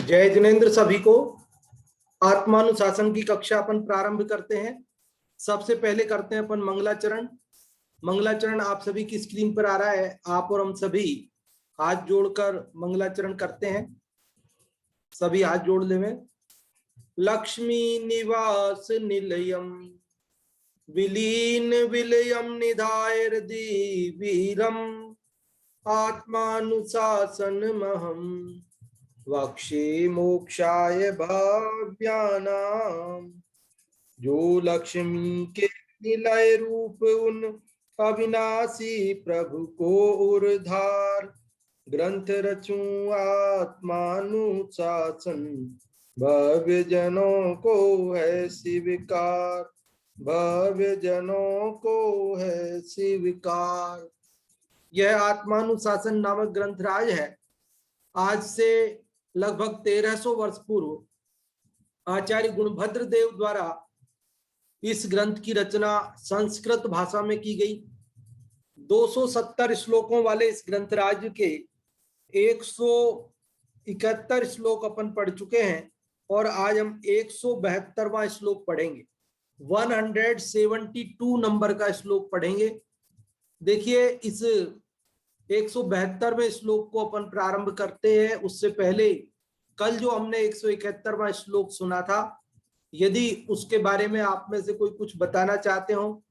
जय जिनेन्द्र। सभी को आत्मानुशासन की कक्षा अपन प्रारंभ करते हैं। सबसे पहले करते हैं अपन मंगलाचरण। मंगलाचरण आप सभी की स्क्रीन पर आ रहा है। आप और हम सभी हाथ जोड़कर मंगलाचरण करते हैं। सभी हाथ जोड़ लेवे। लक्ष्मी निवास निलयम विलीन विलयम निधाय वीरम आत्मानुशासन महम वक्षे मोक्षाय भाव्यानाम। जो लक्ष्मी के निलय रूप उन अविनाशी प्रभु को उर्धार ग्रंथ रचूं आत्मानुशासन भव्य जनों को है स्वीकार। भव्य जनों को है स्वीकार। यह आत्मानुशासन नामक ग्रंथराज है। आज से लगभग 1300 वर्ष पूर्व आचार्य गुणभद्र देव द्वारा इस ग्रंथ की रचना संस्कृत भाषा में की गई। 270 श्लोकों वाले इस ग्रंथराज के 171 श्लोक अपन पढ़ चुके हैं और आज हम 172वां श्लोक पढ़ेंगे। 172 नंबर का श्लोक पढ़ेंगे। देखिए, इस 172वें श्लोक को अपन प्रारंभ करते हैं। उससे पहले कल जो हमने 171वां श्लोक सुना था, यदि उसके बारे में आप में से कोई कुछ बताना चाहते हो,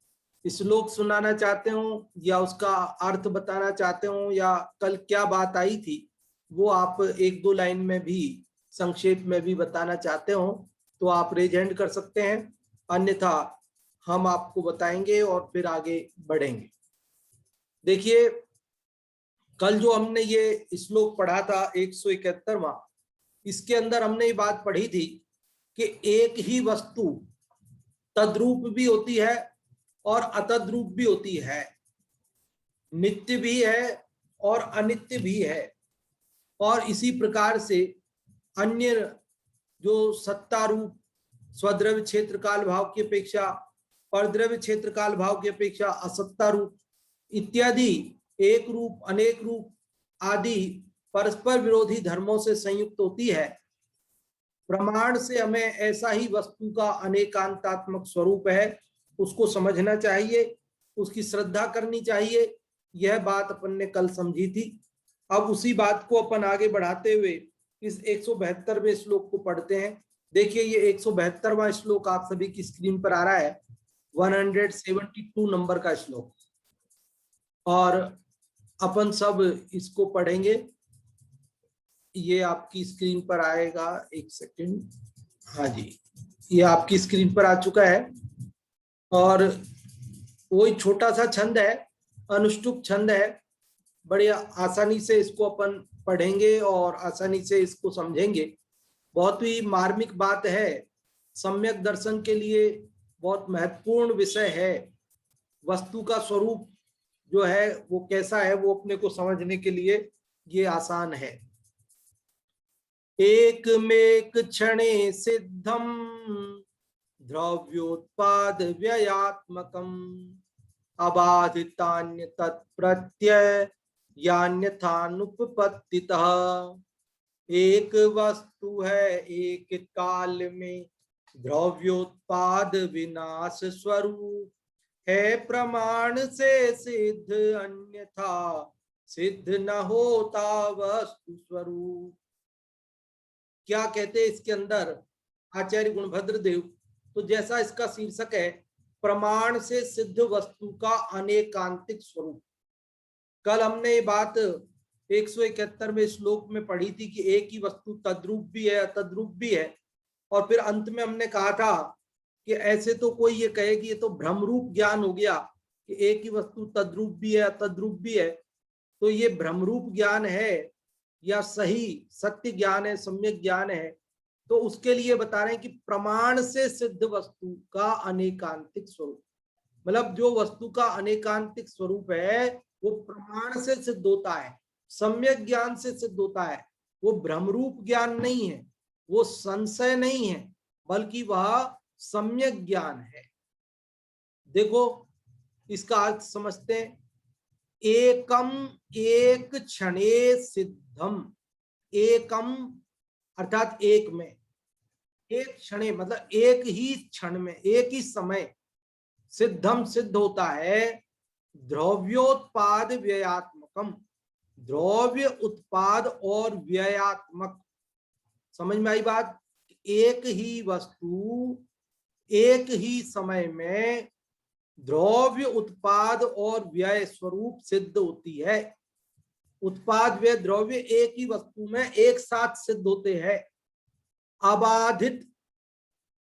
श्लोक सुनाना चाहते हो या उसका अर्थ बताना चाहते हो या कल क्या बात आई थी, वो आप एक दो लाइन में भी संक्षेप में भी बताना चाहते हो तो आप रेज हैंड कर सकते हैं, अन्यथा हम आपको बताएंगे और फिर आगे बढ़ेंगे। देखिए, कल जो हमने ये श्लोक पढ़ा था 171वां, इसके अंदर हमने ये बात पढ़ी थी कि एक ही वस्तु तद्रूप भी होती है और अतद्रूप भी होती है, नित्य भी है और अनित्य भी है। और इसी प्रकार से अन्य जो सत्ता रूप स्वद्रव्य क्षेत्र काल भाव की अपेक्षा, परद्रव्य क्षेत्र काल भाव की अपेक्षा असत्ता रूप इत्यादि एक रूप, अनेक रूप आदि परस्पर विरोधी धर्मों से संयुक्त होती है। प्रमाण से हमें ऐसा ही वस्तु का अनेकांतात्मक स्वरूप है, उसको समझना चाहिए, उसकी श्रद्धा करनी चाहिए। यह बात अपन ने कल समझी थी। अब उसी बात को अपन आगे बढ़ाते हुए इस 172वें श्लोक को पढ़ते हैं। देखिए, ये 172वां श्लोक आप सभी की स्क्रीन पर आ रहा है। 172 नंबर का श्लोक, और अपन सब इसको पढ़ेंगे। ये आपकी स्क्रीन पर आएगा, एक सेकंड। हाँ जी, ये आपकी स्क्रीन पर आ चुका है। और वही छोटा सा छंद है, अनुष्टुप छंद है। बड़ी आसानी से इसको अपन पढ़ेंगे और आसानी से इसको समझेंगे। बहुत ही मार्मिक बात है, सम्यक दर्शन के लिए बहुत महत्वपूर्ण विषय है। वस्तु का स्वरूप जो है वो कैसा है, वो अपने को समझने के लिए ये आसान है। एकमेक क्षणे सिद्धम द्रव्योत्पाद व्ययात्मकम अबाधितान्य तत्प्रत्यय यान्यथानुपपत्तितः। एक वस्तु है एक काल में द्रव्योत्पाद विनाश स्वरूप है, प्रमाण से सिद्ध अन्यथा सिद्ध न होता वस्तु स्वरूप। क्या कहते हैं इसके अंदर आचार्य गुणभद्र देव? तो जैसा इसका शीर्षक है, प्रमाण से सिद्ध वस्तु का अनेकांतिक स्वरूप। कल हमने ये बात 171वें श्लोक में पढ़ी थी कि एक ही वस्तु तद्रूप भी है अतद्रूप भी है। और फिर अंत में हमने कहा था कि ऐसे तो कोई ये कहे कि ये तो भ्रमरूप ज्ञान हो गया कि एक ही वस्तु तद्रूप भी है अतद्रूप भी है। तो ये भ्रमरूप ज्ञान है या सही सत्य ज्ञान है, सम्यक ज्ञान है? तो उसके लिए बता रहे हैं कि प्रमाण से सिद्ध वस्तु का अनेकांतिक स्वरूप, मतलब जो वस्तु का अनेकांतिक स्वरूप है वो प्रमाण से सिद्ध होता है, सम्यक ज्ञान से सिद्ध होता है। वो भ्रमरूप ज्ञान नहीं है, वो संशय नहीं है, बल्कि वह सम्यक ज्ञान है। देखो, इसका अर्थ समझते हैं। एकम एक क्षणे सिद्धम, एकम अर्थात एक में, एक क्षण मतलब एक ही क्षण में, एक ही समय सिद्धम सिद्ध होता है द्रव्योत्पाद व्ययात्मकम, द्रव्य उत्पाद और व्ययात्मक। समझ में आई बात? एक ही वस्तु एक ही समय में द्रव्य उत्पाद और व्यय स्वरूप सिद्ध होती है। उत्पाद व्यय द्रव्य एक ही वस्तु में एक साथ सिद्ध होते हैं, अबाधित।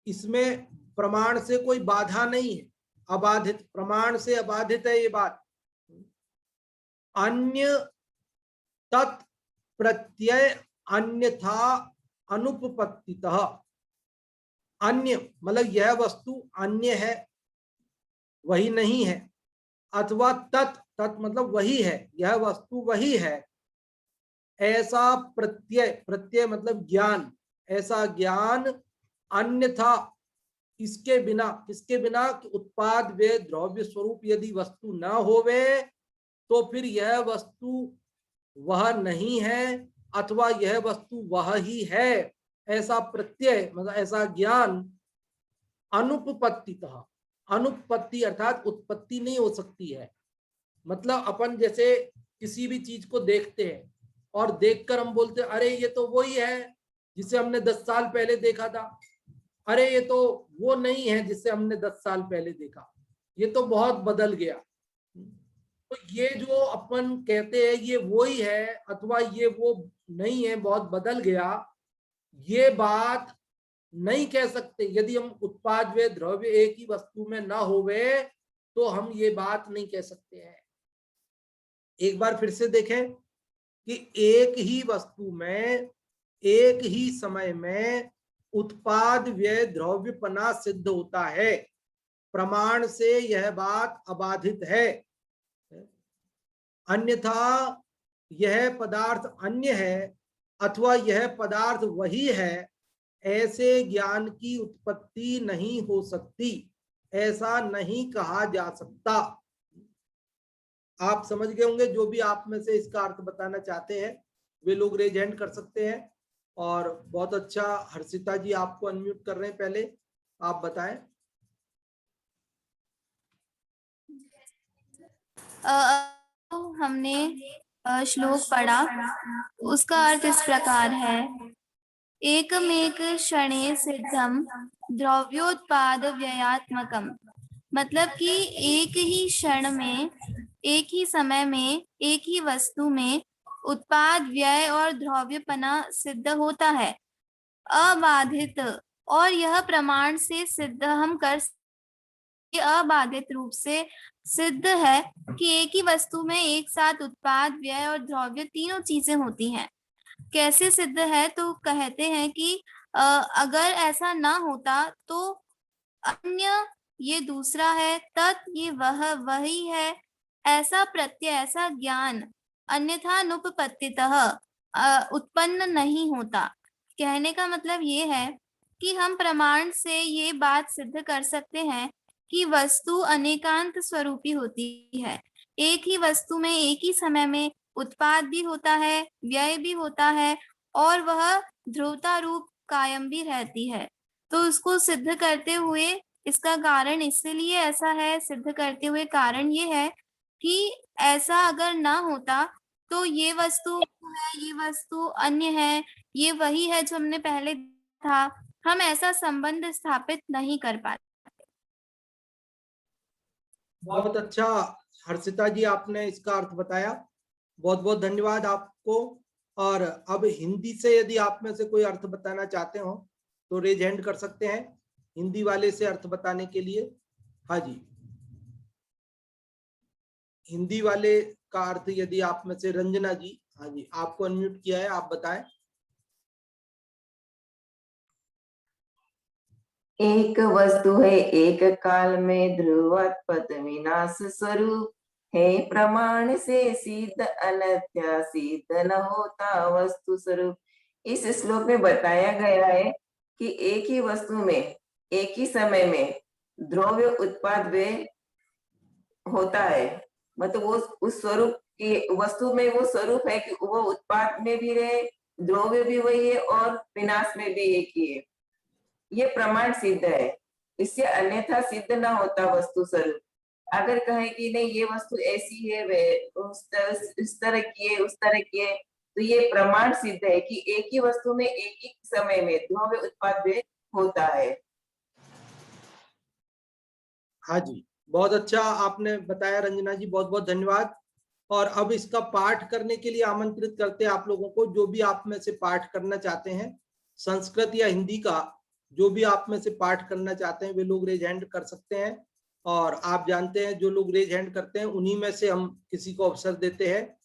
इसमें प्रमाण से कोई बाधा नहीं है, अबाधित, प्रमाण से अबाधित है ये बात। अन्य तत् प्रत्यय अन्यथा अनुपपत्तितः, अन्य मतलब यह वस्तु अन्य है, वही नहीं है, अथवा तत्, तत् मतलब वही है, यह वस्तु वही है, ऐसा प्रत्यय, प्रत्यय मतलब ज्ञान, ऐसा ज्ञान अन्यथा, इसके बिना, किसके बिना, उत्पाद वे द्रव्य स्वरूप यदि वस्तु न होवे तो फिर यह वस्तु वह नहीं है अथवा यह वस्तु वह ही है, ऐसा प्रत्यय मतलब ऐसा ज्ञान अनुपपत्तितः, अनुपपत्ति अर्थात उत्पत्ति नहीं हो सकती है। मतलब अपन जैसे किसी भी चीज को देखते हैं और देखकर हम बोलते हैं अरे ये तो वही है जिसे हमने 10 साल पहले देखा था, अरे ये तो वो नहीं है जिसे हमने 10 साल पहले देखा, ये तो बहुत बदल गया। तो ये जो अपन कहते हैं ये वो ही है अथवा ये वो नहीं है, बहुत बदल गया, ये बात नहीं कह सकते। यदि हम उत्पाद व द्रव्य एक ही वस्तु में ना होवे तो हम ये बात नहीं कह सकते हैं। एक बार फिर से देखें कि एक ही वस्तु में एक ही समय में उत्पाद व्यय द्रव्यपना सिद्ध होता है, प्रमाण से यह बात अबाधित है। अन्यथा यह पदार्थ अन्य है अथवा यह पदार्थ वही है, ऐसे ज्ञान की उत्पत्ति नहीं हो सकती, ऐसा नहीं कहा जा सकता। आप समझ गए होंगे। जो भी आप में से इसका अर्थ बताना चाहते हैं वे लोग रेज हैंड कर सकते हैं। और बहुत अच्छा, हर्षिता जी आपको अनम्यूट कर रहे हैं, पहले आप बताएं। हमने श्लोक पढ़ा, उसका अर्थ इस प्रकार है, एकमेक क्षणे सिद्धम द्रव्योत्पाद व्ययात्मकम। मतलब कि एक ही क्षण में, एक ही समय में, एक ही वस्तु में उत्पाद व्यय और द्रव्यपना सिद्ध होता है, अबाधित। और यह प्रमाण से सिद्ध हम कर अबाधित रूप से सिद्ध है कि एक ही वस्तु में एक साथ उत्पाद व्यय और द्रव्य तीनों चीजें होती हैं। कैसे सिद्ध है? तो कहते हैं कि अगर ऐसा ना होता तो अन्य ये दूसरा है, तत् ये वह वही है, ऐसा प्रत्यय, ऐसा ज्ञान अन्यथा अनुपपत्तितः उत्पन्न नहीं होता। कहने का मतलब ये है कि हम प्रमाण से ये बात सिद्ध कर सकते हैं कि वस्तु अनेकांत स्वरूपी होती है। एक ही वस्तु में एक ही समय में उत्पाद भी होता है, व्यय भी होता है और वह ध्रुवता रूप कायम भी रहती है। तो उसको सिद्ध करते हुए, इसका कारण इसलिए ऐसा है, सिद्ध करते हुए कारण ये है कि ऐसा अगर ना होता तो ये वस्तु है, ये वस्तु अन्य है, ये वही है जो हमने पहले था, हम ऐसा संबंध स्थापित नहीं कर पाते। बहुत अच्छा हर्षिता जी, आपने इसका अर्थ बताया, बहुत बहुत धन्यवाद आपको। और अब हिंदी से यदि आप में से कोई अर्थ बताना चाहते हो तो रेज हैंड कर सकते हैं, हिंदी वाले से अर्थ बताने के लिए। हाँ जी, हिंदी वाले का अर्थ यदि आप में से रंजना जी, हाँ जी आपको अनम्यूट किया है, आप बताएं। एक वस्तु है एक काल में ध्रुवोत्पत्त विनाश स्वरूप है, प्रमाण से सिद्ध अनत्या सिद्ध न होता वस्तु स्वरूप। इस श्लोक में बताया गया है कि एक ही वस्तु में एक ही समय में द्रव्य उत्पाद वे होता है, मतलब वो उस स्वरूप की वस्तु में वो स्वरूप है कि वो उत्पाद में भी रहे द्रव्य भी वही है और विनाश में भी एक ही है, ये प्रमाण सिद्ध है। इससे अन्यथा सिद्ध न होता वस्तु स्वरूप। अगर कहे कि नहीं ये वस्तु ऐसी है, वे इस तरह की है, उस तरह की है, तो ये प्रमाण सिद्ध है कि एक ही वस्तु में एक ही समय में द्रव्य उत्पाद्य होता है। हाँ जी, बहुत अच्छा आपने बताया रंजना जी, बहुत बहुत धन्यवाद। और अब इसका पाठ करने के लिए आमंत्रित करते हैं आप लोगों को, जो भी आप में से पाठ करना चाहते हैं, संस्कृत या हिंदी का जो भी आप में से पाठ करना चाहते हैं वे लोग रेज हैंड कर सकते हैं। और आप जानते हैं जो लोग रेज हैंड करते हैं उन्हीं में से हम किसी को अवसर देते हैं।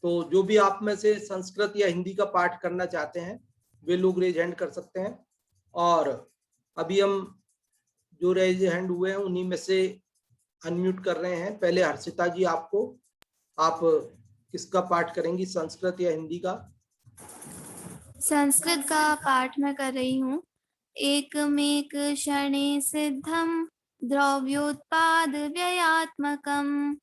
तो जो भी आप में से संस्कृत या हिंदी का पाठ करना चाहते हैं वे लोग रेज हैंड कर सकते हैं। और अभी हम जो रेज हैंड हुए हैं उन्हीं में से अनम्यूट कर रहे हैं। पहले हर्षिता जी, आप किसका पाठ करेंगी, संस्कृत या हिंदी का? संस्कृत का पाठ मैं कर रही हूँ। एकमेक क्षणे सिद्धम द्रव्योत्पाद व्ययात्मकम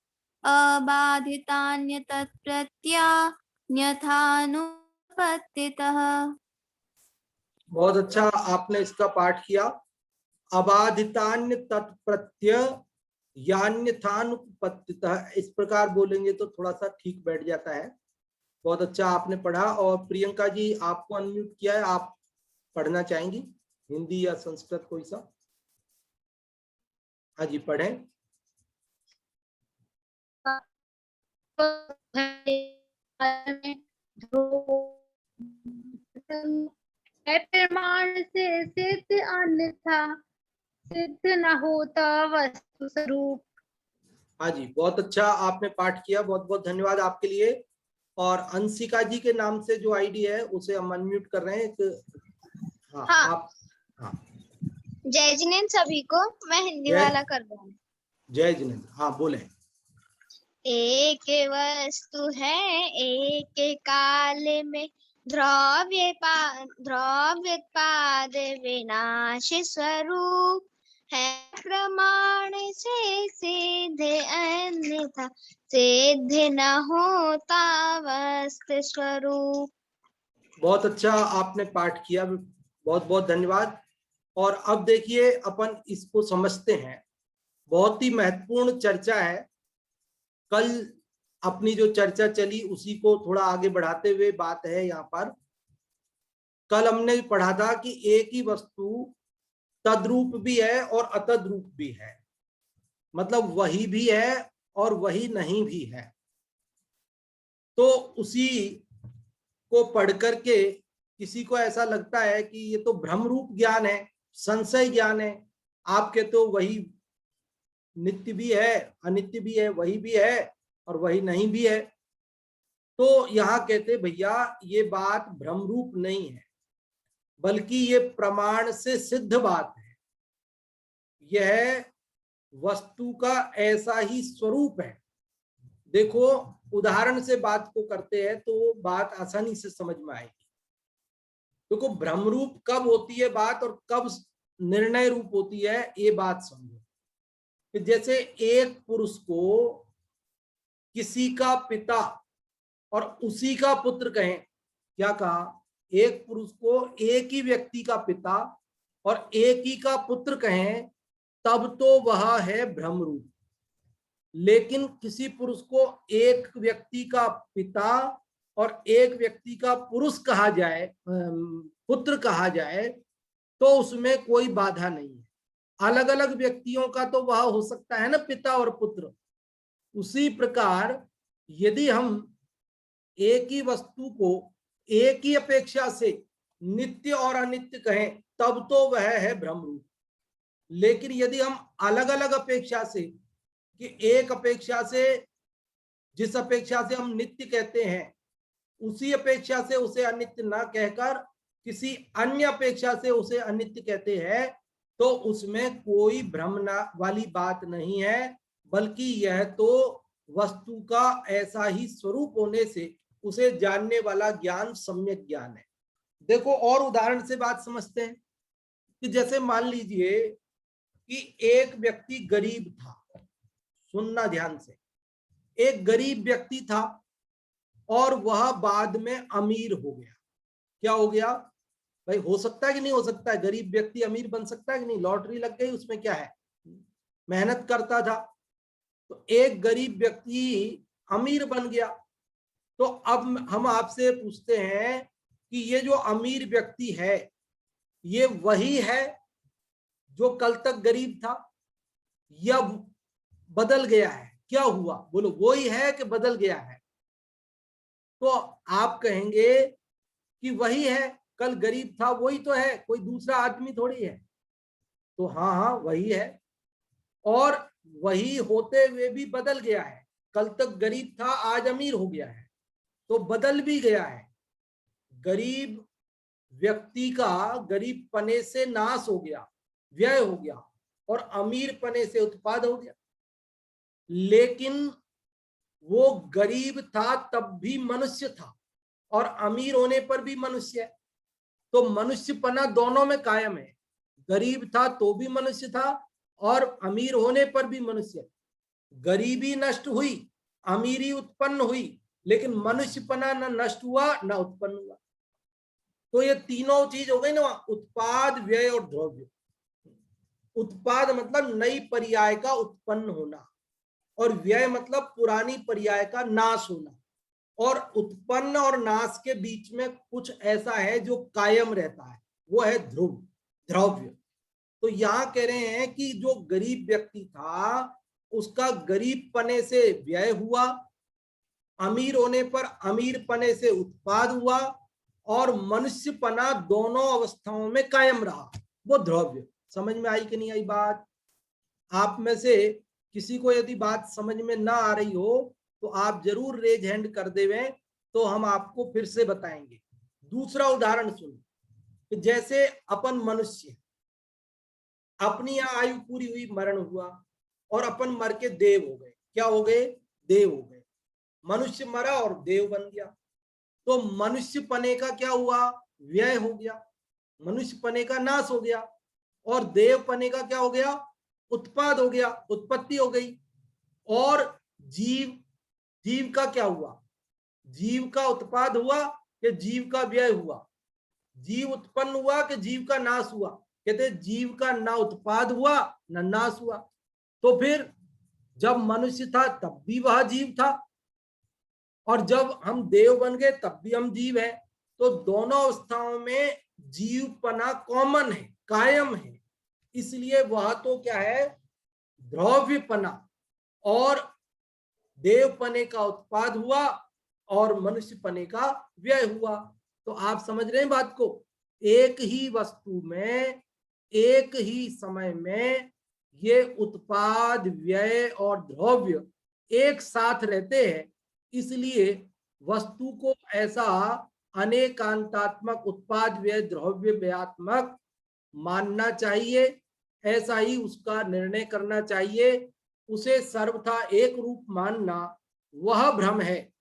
अबाधितान्य तत्प्रत्यन्यथानुपत्तितः। बहुत अच्छा आपने इसका पाठ किया। अबाधितान्य तत्प्रत्ययान्यथानुपत्तितः, इस प्रकार बोलेंगे तो थोड़ा सा ठीक बैठ जाता है। बहुत अच्छा आपने पढ़ा। और प्रियंका जी, आपको अनम्यूट किया है, आप पढ़ना चाहेंगी हिंदी या संस्कृत कोई सा? हाँ जी, पढ़ें। प्रमाण से सिद्ध अन्यथा सिद्ध न होता वस्तु स्वरूप। हाँ जी, बहुत अच्छा आपने पाठ किया, बहुत बहुत धन्यवाद आपके लिए। और अंशिका जी के नाम से जो आईडी है उसे हम अनम्यूट कर रहे हैं। हाँ, हाँ। आप। हाँ, जय जिनेंद्र सभी को, मैं हिंदी वाला कर रहा हूँ। जय जिनेंद्र, हाँ बोले। एक वस्तु है एक काल में द्रव्योत्पाद विनाश स्वरूप है, प्रमाण से सिद्ध अन्यथा सिद्ध न होता वस्तु स्वरूप। बहुत अच्छा आपने पाठ किया, बहुत बहुत धन्यवाद। और अब देखिए अपन इसको समझते हैं। बहुत ही महत्वपूर्ण चर्चा है। कल अपनी जो चर्चा चली उसी को थोड़ा आगे बढ़ाते हुए बात है यहाँ पर। कल हमने पढ़ा था कि एक ही वस्तु तद्रूप भी है और अतद्रूप भी है, मतलब वही भी है और वही नहीं भी है। तो उसी को पढ़ करके किसी को ऐसा लगता है कि ये तो भ्रम रूप ज्ञान है, संशय ज्ञान है। आप कहते हो वही नित्य भी है, अनित्य भी है, वही भी है और वही नहीं भी है। तो यहाँ कहते भैया ये बात भ्रम रूप नहीं है, बल्कि ये प्रमाण से सिद्ध बात है। यह वस्तु का ऐसा ही स्वरूप है। देखो उदाहरण से बात को करते हैं तो बात आसानी से समझ में आएगी। देखो भ्रम रूप कब होती है बात और कब निर्णय रूप होती है, ये बात समझो। कि जैसे एक पुरुष को किसी का पिता और उसी का पुत्र कहें, क्या कहा? एक पुरुष को एक ही व्यक्ति का पिता और एक ही का पुत्र कहें, तब तो वह है भ्रम रूप। लेकिन किसी पुरुष को एक व्यक्ति का पिता और एक व्यक्ति का पुरुष कहा जाए, पुत्र कहा जाए, तो उसमें कोई बाधा नहीं है। अलग अलग व्यक्तियों का तो वह हो सकता है ना, पिता और पुत्र। उसी प्रकार यदि हम एक ही वस्तु को एक ही अपेक्षा से नित्य और अनित्य कहें, तब तो वह है भ्रम रूप। लेकिन यदि हम अलग अलग अपेक्षा से, कि एक अपेक्षा से, जिस अपेक्षा से हम नित्य कहते हैं उसी अपेक्षा से उसे अनित्य ना कहकर किसी अन्य अपेक्षा से उसे अनित्य कहते हैं, तो उसमें कोई भ्रम वाली बात नहीं है, बल्कि यह तो वस्तु का ऐसा ही स्वरूप होने से उसे जानने वाला ज्ञान सम्यक ज्ञान है। देखो और उदाहरण से बात समझते हैं। कि जैसे मान लीजिए कि एक व्यक्ति गरीब था, सुनना ध्यान से, एक गरीब व्यक्ति था और वह बाद में अमीर हो गया। क्या हो गया भाई? हो सकता है कि नहीं हो सकता है? गरीब व्यक्ति अमीर बन सकता है कि नहीं? लॉटरी लग गई, उसमें क्या है, मेहनत करता था तो एक गरीब व्यक्ति अमीर बन गया। तो अब हम आपसे पूछते हैं कि ये जो अमीर व्यक्ति है ये वही है जो कल तक गरीब था या बदल गया है? क्या हुआ बोलो, वो ही है कि बदल गया है? तो आप कहेंगे कि वही है, कल गरीब था वही तो है, कोई दूसरा आदमी थोड़ी है। तो हाँ हाँ वही है, और वही होते हुए भी बदल गया है। कल तक गरीब था, आज अमीर हो गया है, तो बदल भी गया है। गरीब व्यक्ति का गरीब पने से नाश हो गया, व्यय हो गया, और अमीर पने से उत्पाद हो गया। लेकिन वो गरीब था तब भी मनुष्य था, और अमीर होने पर भी मनुष्य है। तो मनुष्यपना दोनों में कायम है। गरीब था तो भी मनुष्य था, और अमीर होने पर भी मनुष्य। गरीबी नष्ट हुई, अमीरी उत्पन्न हुई, लेकिन मनुष्यपना न नष्ट हुआ न उत्पन्न हुआ। तो ये तीनों चीज हो गई ना, उत्पाद, व्यय और द्रव्य। उत्पाद मतलब नई पर्याय का उत्पन्न होना, और व्यय मतलब पुरानी पर्याय का नाश होना, और उत्पन्न और नाश के बीच में कुछ ऐसा है जो कायम रहता है, वो है ध्रुव, द्रव्य। तो यहां कह रहे हैं कि जो गरीब व्यक्ति था उसका गरीब पने से व्यय हुआ, अमीर होने पर अमीर पने से उत्पाद हुआ, और मनुष्यपना दोनों अवस्थाओं में कायम रहा, वो द्रव्य। समझ में आई कि नहीं आई बात? आप में से किसी को यदि बात समझ में ना आ रही हो तो आप जरूर रेज हैंड कर देवे, तो हम आपको फिर से बताएंगे। दूसरा उदाहरण सुनो, जैसे अपन मनुष्य, अपनी यहाँ आयु पूरी हुई, मरण हुआ, और अपन मर के देव हो गए। क्या हो गए? देव हो गए। मनुष्य मरा और देव बन गया। तो मनुष्य पने का क्या हुआ? व्यय हो गया, मनुष्य पने का नाश हो गया, और देव पने का क्या हो गया? उत्पाद हो गया, उत्पत्ति हो गई। और जीव, जीव का क्या हुआ? जीव का उत्पाद हुआ कि जीव का व्यय हुआ? जीव उत्पन्न हुआ कि जीव का नाश हुआ? कहते जीव का ना उत्पाद हुआ ना नाश हुआ। तो फिर जब मनुष्य था तब भी वह जीव था, और जब हम देव बन गए तब भी हम जीव है। तो दोनों अवस्थाओं में जीवपना कॉमन है, कायम है। इसलिए वह तो क्या है? द्रव्यपना, और देवपने का उत्पाद हुआ और मनुष्यपने का व्यय हुआ। तो आप समझ रहे हैं बात को? एक ही वस्तु में एक ही समय में ये उत्पाद, व्यय और द्रव्य एक साथ रहते हैं। इसलिए वस्तु को ऐसा अनेकांतात्मक उत्पाद, व्यय, द्रव्य, व्ययात्मक मानना चाहिए, ऐसा ही उसका निर्णय करना चाहिए। उसे सर्वथा एक रूप मानना वह भ्रम है,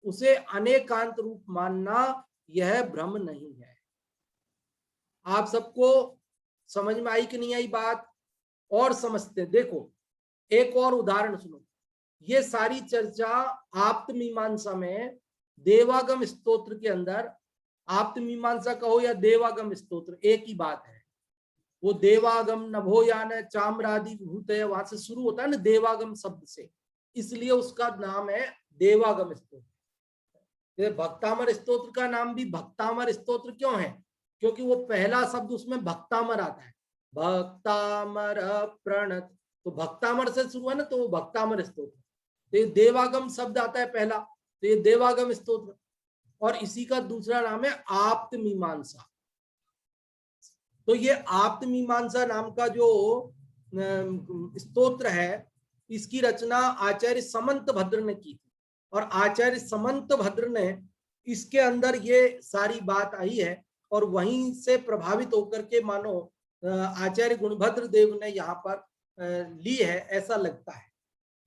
उसे अनेकांत रूप मानना यह भ्रम नहीं है। आप सबको समझ में आई कि नहीं आई बात? और समझते हैं। देखो एक और उदाहरण सुनो। ये सारी चर्चा आप्त मीमांसा में देवागम स्तोत्र के अंदर, आप्त मीमांसा कहो या देवागम स्तोत्र एक ही बात है। वो देवागम नभो यान चाम्रादि भूत, वहां से शुरू होता है ना देवागम शब्द से, इसलिए उसका नाम है देवागम स्तोत्र। भक्तामर स्तोत्र का नाम भी भक्तामर स्तोत्र क्यों है? क्योंकि वो पहला शब्द उसमें भक्तामर आता है, भक्तामर प्रणत, तो भक्तामर से शुरू है ना, तो वो भक्तामर स्तोत्र। तो ये देवागम शब्द आता है पहला, तो ये देवागम स्तोत्र। और इसी का दूसरा नाम है आप्त मीमांसा। तो ये आप्त मीमांसा नाम का जो स्तोत्र है, इसकी रचना आचार्य समंत भद्र ने की थी, और आचार्य समंत भद्र ने इसके अंदर ये सारी बात आई है, और वहीं से प्रभावित होकर के मानो आचार्य गुणभद्र देव ने यहाँ पर ली है, ऐसा लगता है।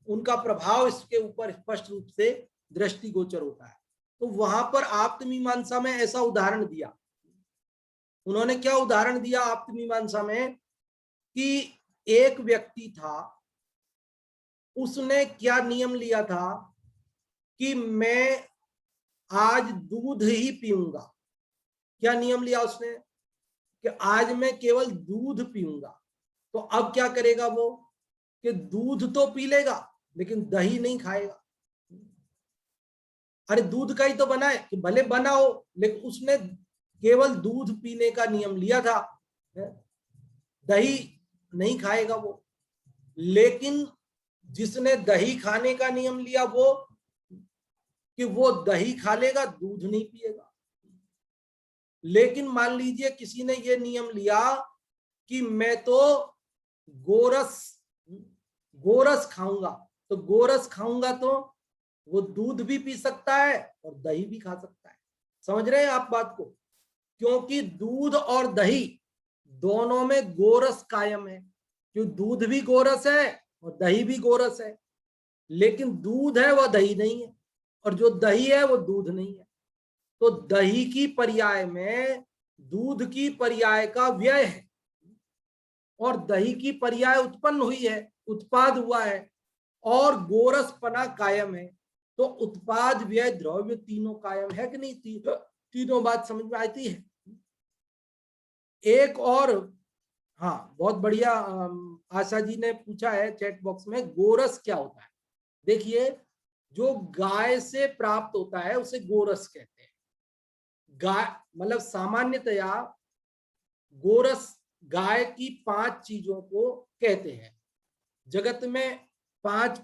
उनका प्रभाव इसके ऊपर स्पष्ट रूप से दृष्टिगोचर होता है। तो वहां पर आप्त मीमांसा में ऐसा उदाहरण दिया। उन्होंने क्या उदाहरण दिया आप्त मीमांसा में? कि एक व्यक्ति था, उसने क्या नियम लिया था कि मैं आज दूध ही पीऊंगा, क्या नियम लिया उसने कि आज मैं केवल दूध पीऊंगा। तो अब क्या करेगा वो कि दूध तो पी लेगा लेकिन दही नहीं खाएगा। अरे दूध का ही तो बना है, कि भले बना हो लेकिन उसने केवल दूध पीने का नियम लिया था, दही नहीं खाएगा वो। लेकिन जिसने दही खाने का नियम लिया वो कि वो दही खा लेगा, दूध नहीं पिएगा। लेकिन मान लीजिए किसी ने ये नियम लिया कि मैं तो गोरस खाऊंगा, तो गोरस खाऊंगा तो वो दूध भी पी सकता है और दही भी खा सकता है। समझ रहे हैं आप बात को? क्योंकि दूध और दही दोनों में गोरस कायम है, क्यों दूध भी गोरस है और दही भी गोरस है। लेकिन दूध है वह दही नहीं है, और जो दही है वो दूध नहीं है। तो दही की पर्याय में दूध की पर्याय का व्यय है, और दही की पर्याय उत्पन्न हुई है, उत्पाद हुआ है, और गोरसपना कायम है। तो उत्पाद व्यय द्रव्य तीनों कायम है कि नहीं? तीनों बात समझ में आती है। एक और, हाँ बहुत बढ़िया, आशा जी ने पूछा है चैट बॉक्स में, गोरस क्या होता है? देखिए, जो गाय से प्राप्त होता है उसे गोरस कहते हैं। गाय मतलब सामान्यतया गोरस गाय की 5 चीजों को कहते हैं। जगत में 5,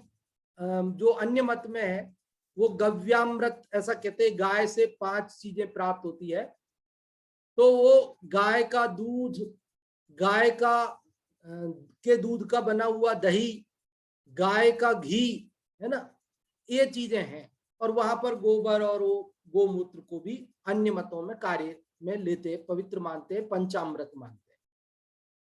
जो अन्य मत में है वो गव्यामृत ऐसा कहते हैं, गाय से 5 चीजें प्राप्त होती है। तो वो गाय का दूध, गाय का के दूध का बना हुआ दही, गाय का घी, है ना, ये चीजें हैं। और वहां पर गोबर और वो गोमूत्र को भी अन्य मतों में कार्य में लेते, पवित्र मानते, पंचामृत मानते।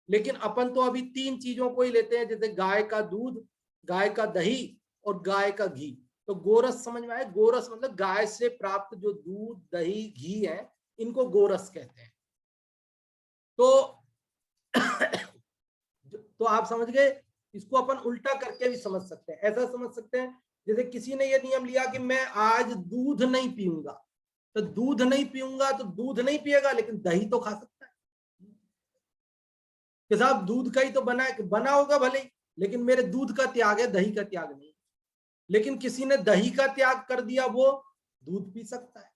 लेकिन अपन तो अभी 3 चीजों को ही लेते हैं, जैसे गाय का दूध, गाय का दही और गाय का घी। तो गोरस समझ में आए? गोरस मतलब गाय से प्राप्त जो दूध, दही, घी है, इनको गोरस कहते हैं। तो आप समझ गए। इसको अपन उल्टा करके भी समझ सकते हैं। ऐसा समझ सकते हैं जैसे किसी ने ये नियम लिया कि मैं आज दूध नहीं पीऊंगा, तो दूध नहीं पीऊंगा तो दूध नहीं पिएगा लेकिन दही तो खा सकता है कि साहब दूध का ही तो बना होगा भले ही, लेकिन मेरे दूध का त्याग है, दही का त्याग नहीं। लेकिन किसी ने दही का त्याग कर दिया, वो दूध पी सकता है।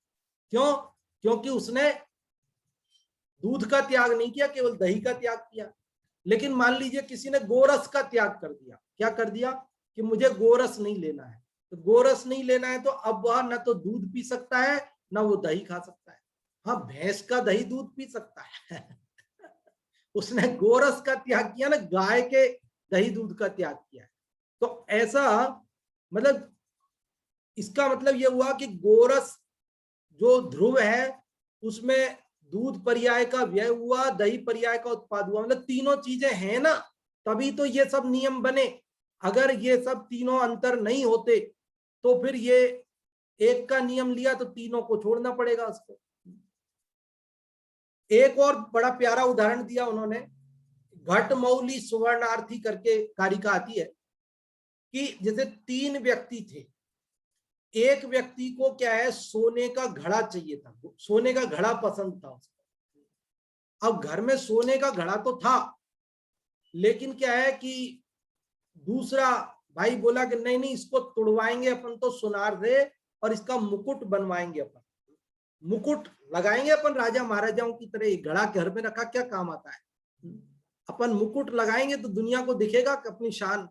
क्यों? क्योंकि उसने दूध का त्याग नहीं किया, केवल दही का त्याग किया। लेकिन मान लीजिए किसी ने गोरस का त्याग कर दिया। क्या कर दिया कि मुझे गोरस नहीं लेना है, तो गोरस नहीं लेना है तो अब वह न तो दूध पी सकता है ना वो दही खा सकता है। हाँ, भैंस का दही दूध पी सकता है उसने गोरस का त्याग किया ना, गाय के दही दूध का त्याग किया है। तो ऐसा मतलब इसका मतलब यह हुआ कि गोरस जो ध्रुव है उसमें दूध पर्याय का व्यय हुआ, दही पर्याय का उत्पाद हुआ। मतलब तीनों चीजें हैं ना, तभी तो ये सब नियम बने। अगर ये सब तीनों अंतर नहीं होते तो फिर ये एक का नियम लिया तो तीनों को छोड़ना पड़ेगा उसको। एक और बड़ा प्यारा उदाहरण दिया उन्होंने, घटमौली सुवर्णार्थी करके कारिका आती है कि जैसे 3 व्यक्ति थे। एक व्यक्ति को क्या है, सोने का घड़ा चाहिए था, सोने का घड़ा पसंद था उसको। अब घर में सोने का घड़ा तो था, लेकिन क्या है कि दूसरा भाई बोला कि नहीं नहीं, इसको तुड़वाएंगे अपन तो सुनार से, और इसका मुकुट बनवाएंगे अपन, मुकुट लगाएंगे अपन राजा महाराजाओं की तरह। घड़ा घर में रखा क्या काम आता है, अपन मुकुट लगाएंगे तो दुनिया को दिखेगा कि अपनी शान।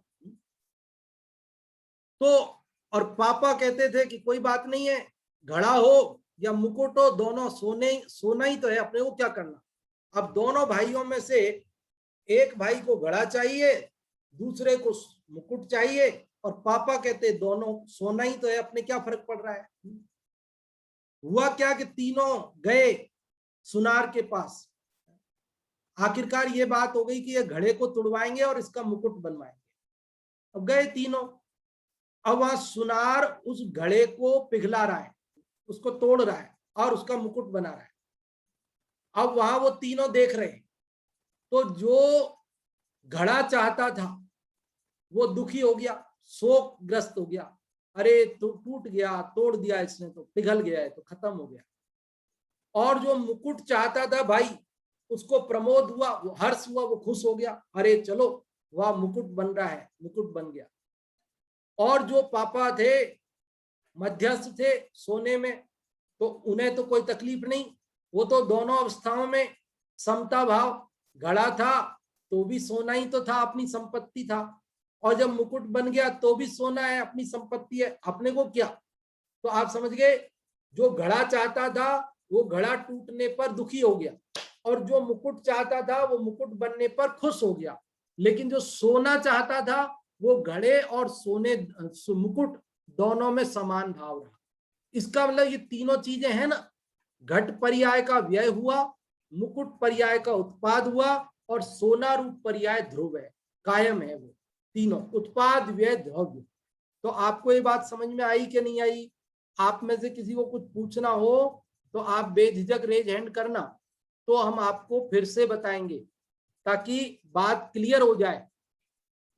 तो और पापा कहते थे कि कोई बात नहीं है, घड़ा हो या मुकुट हो, दोनों सोना ही तो है, अपने को क्या करना। अब दोनों भाइयों में से एक भाई को घड़ा चाहिए, दूसरे को मुकुट चाहिए, और पापा कहते दोनों सोना ही तो है, अपने क्या फर्क पड़ रहा है। हुआ क्या कि तीनों गए सुनार के पास। आखिरकार ये बात हो गई कि ये घड़े को तुड़वाएंगे और इसका मुकुट बनवाएंगे। अब गए तीनों, अब वहां सुनार उस घड़े को पिघला रहा है, उसको तोड़ रहा है और उसका मुकुट बना रहा है। अब वहां वो तीनों देख रहे हैं, तो जो घड़ा चाहता था वो दुखी हो गया, शोकग्रस्त हो गया। अरे तो टूट गया, तोड़ दिया इसने, तो पिघल गया है, तो खत्म हो गया। और जो मुकुट चाहता था भाई, उसको प्रमोद हुआ, वो हर्ष हुआ, वो खुश हो गया, अरे चलो वह मुकुट बन रहा है, मुकुट बन गया। और जो पापा थे, मध्यस्थ थे सोने में, तो उन्हें तो कोई तकलीफ नहीं, वो तो दोनों अवस्थाओं में समता भाव, घड़ा था तो भी सोना ही तो था, अपनी संपत्ति था, और जब मुकुट बन गया तो भी सोना है, अपनी संपत्ति है, अपने को क्या। तो आप समझ गए, जो घड़ा चाहता था वो घड़ा टूटने पर दुखी हो गया, और जो मुकुट चाहता था वो मुकुट बनने पर खुश हो गया। लेकिन जो सोना चाहता था वो घड़े और सोने मुकुट दोनों में समान भाव रहा। इसका मतलब ये तीनों चीजें हैं ना, घट पर्याय का व्यय हुआ, मुकुट पर्याय का उत्पाद हुआ, और सोना रूप पर्याय ध्रुव है, कायम है, वो तीनों उत्पाद व्यय द्रव्य। तो आपको ये बात समझ में आई कि नहीं आई? आप में से किसी को कुछ पूछना हो तो आप बेझिझक रेज हैंड करना, तो हम आपको फिर से बताएंगे ताकि बात क्लियर हो जाए।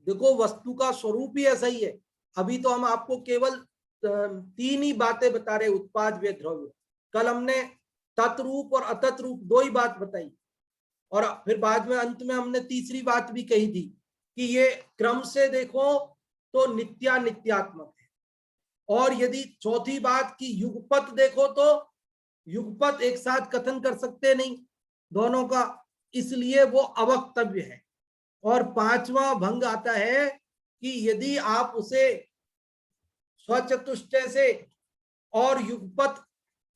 देखो, वस्तु का स्वरूप ही ऐसा ही है। अभी तो हम आपको केवल 3 ही बातें बता रहे, उत्पाद व्यय द्रव्य। कल हमने तत्रूप और अतत रूप 2 ही बात बताई, और फिर बाद में अंत में हमने तीसरी बात भी कही थी कि ये क्रम से देखो तो नित्यात्मक है, और यदि चौथी बात की युगपत देखो तो युगपत एक साथ कथन कर सकते नहीं दोनों का, इसलिए वो अवक्तव्य है। और 5वां भंग आता है कि यदि आप उसे स्वचतुष्टय से और युगपत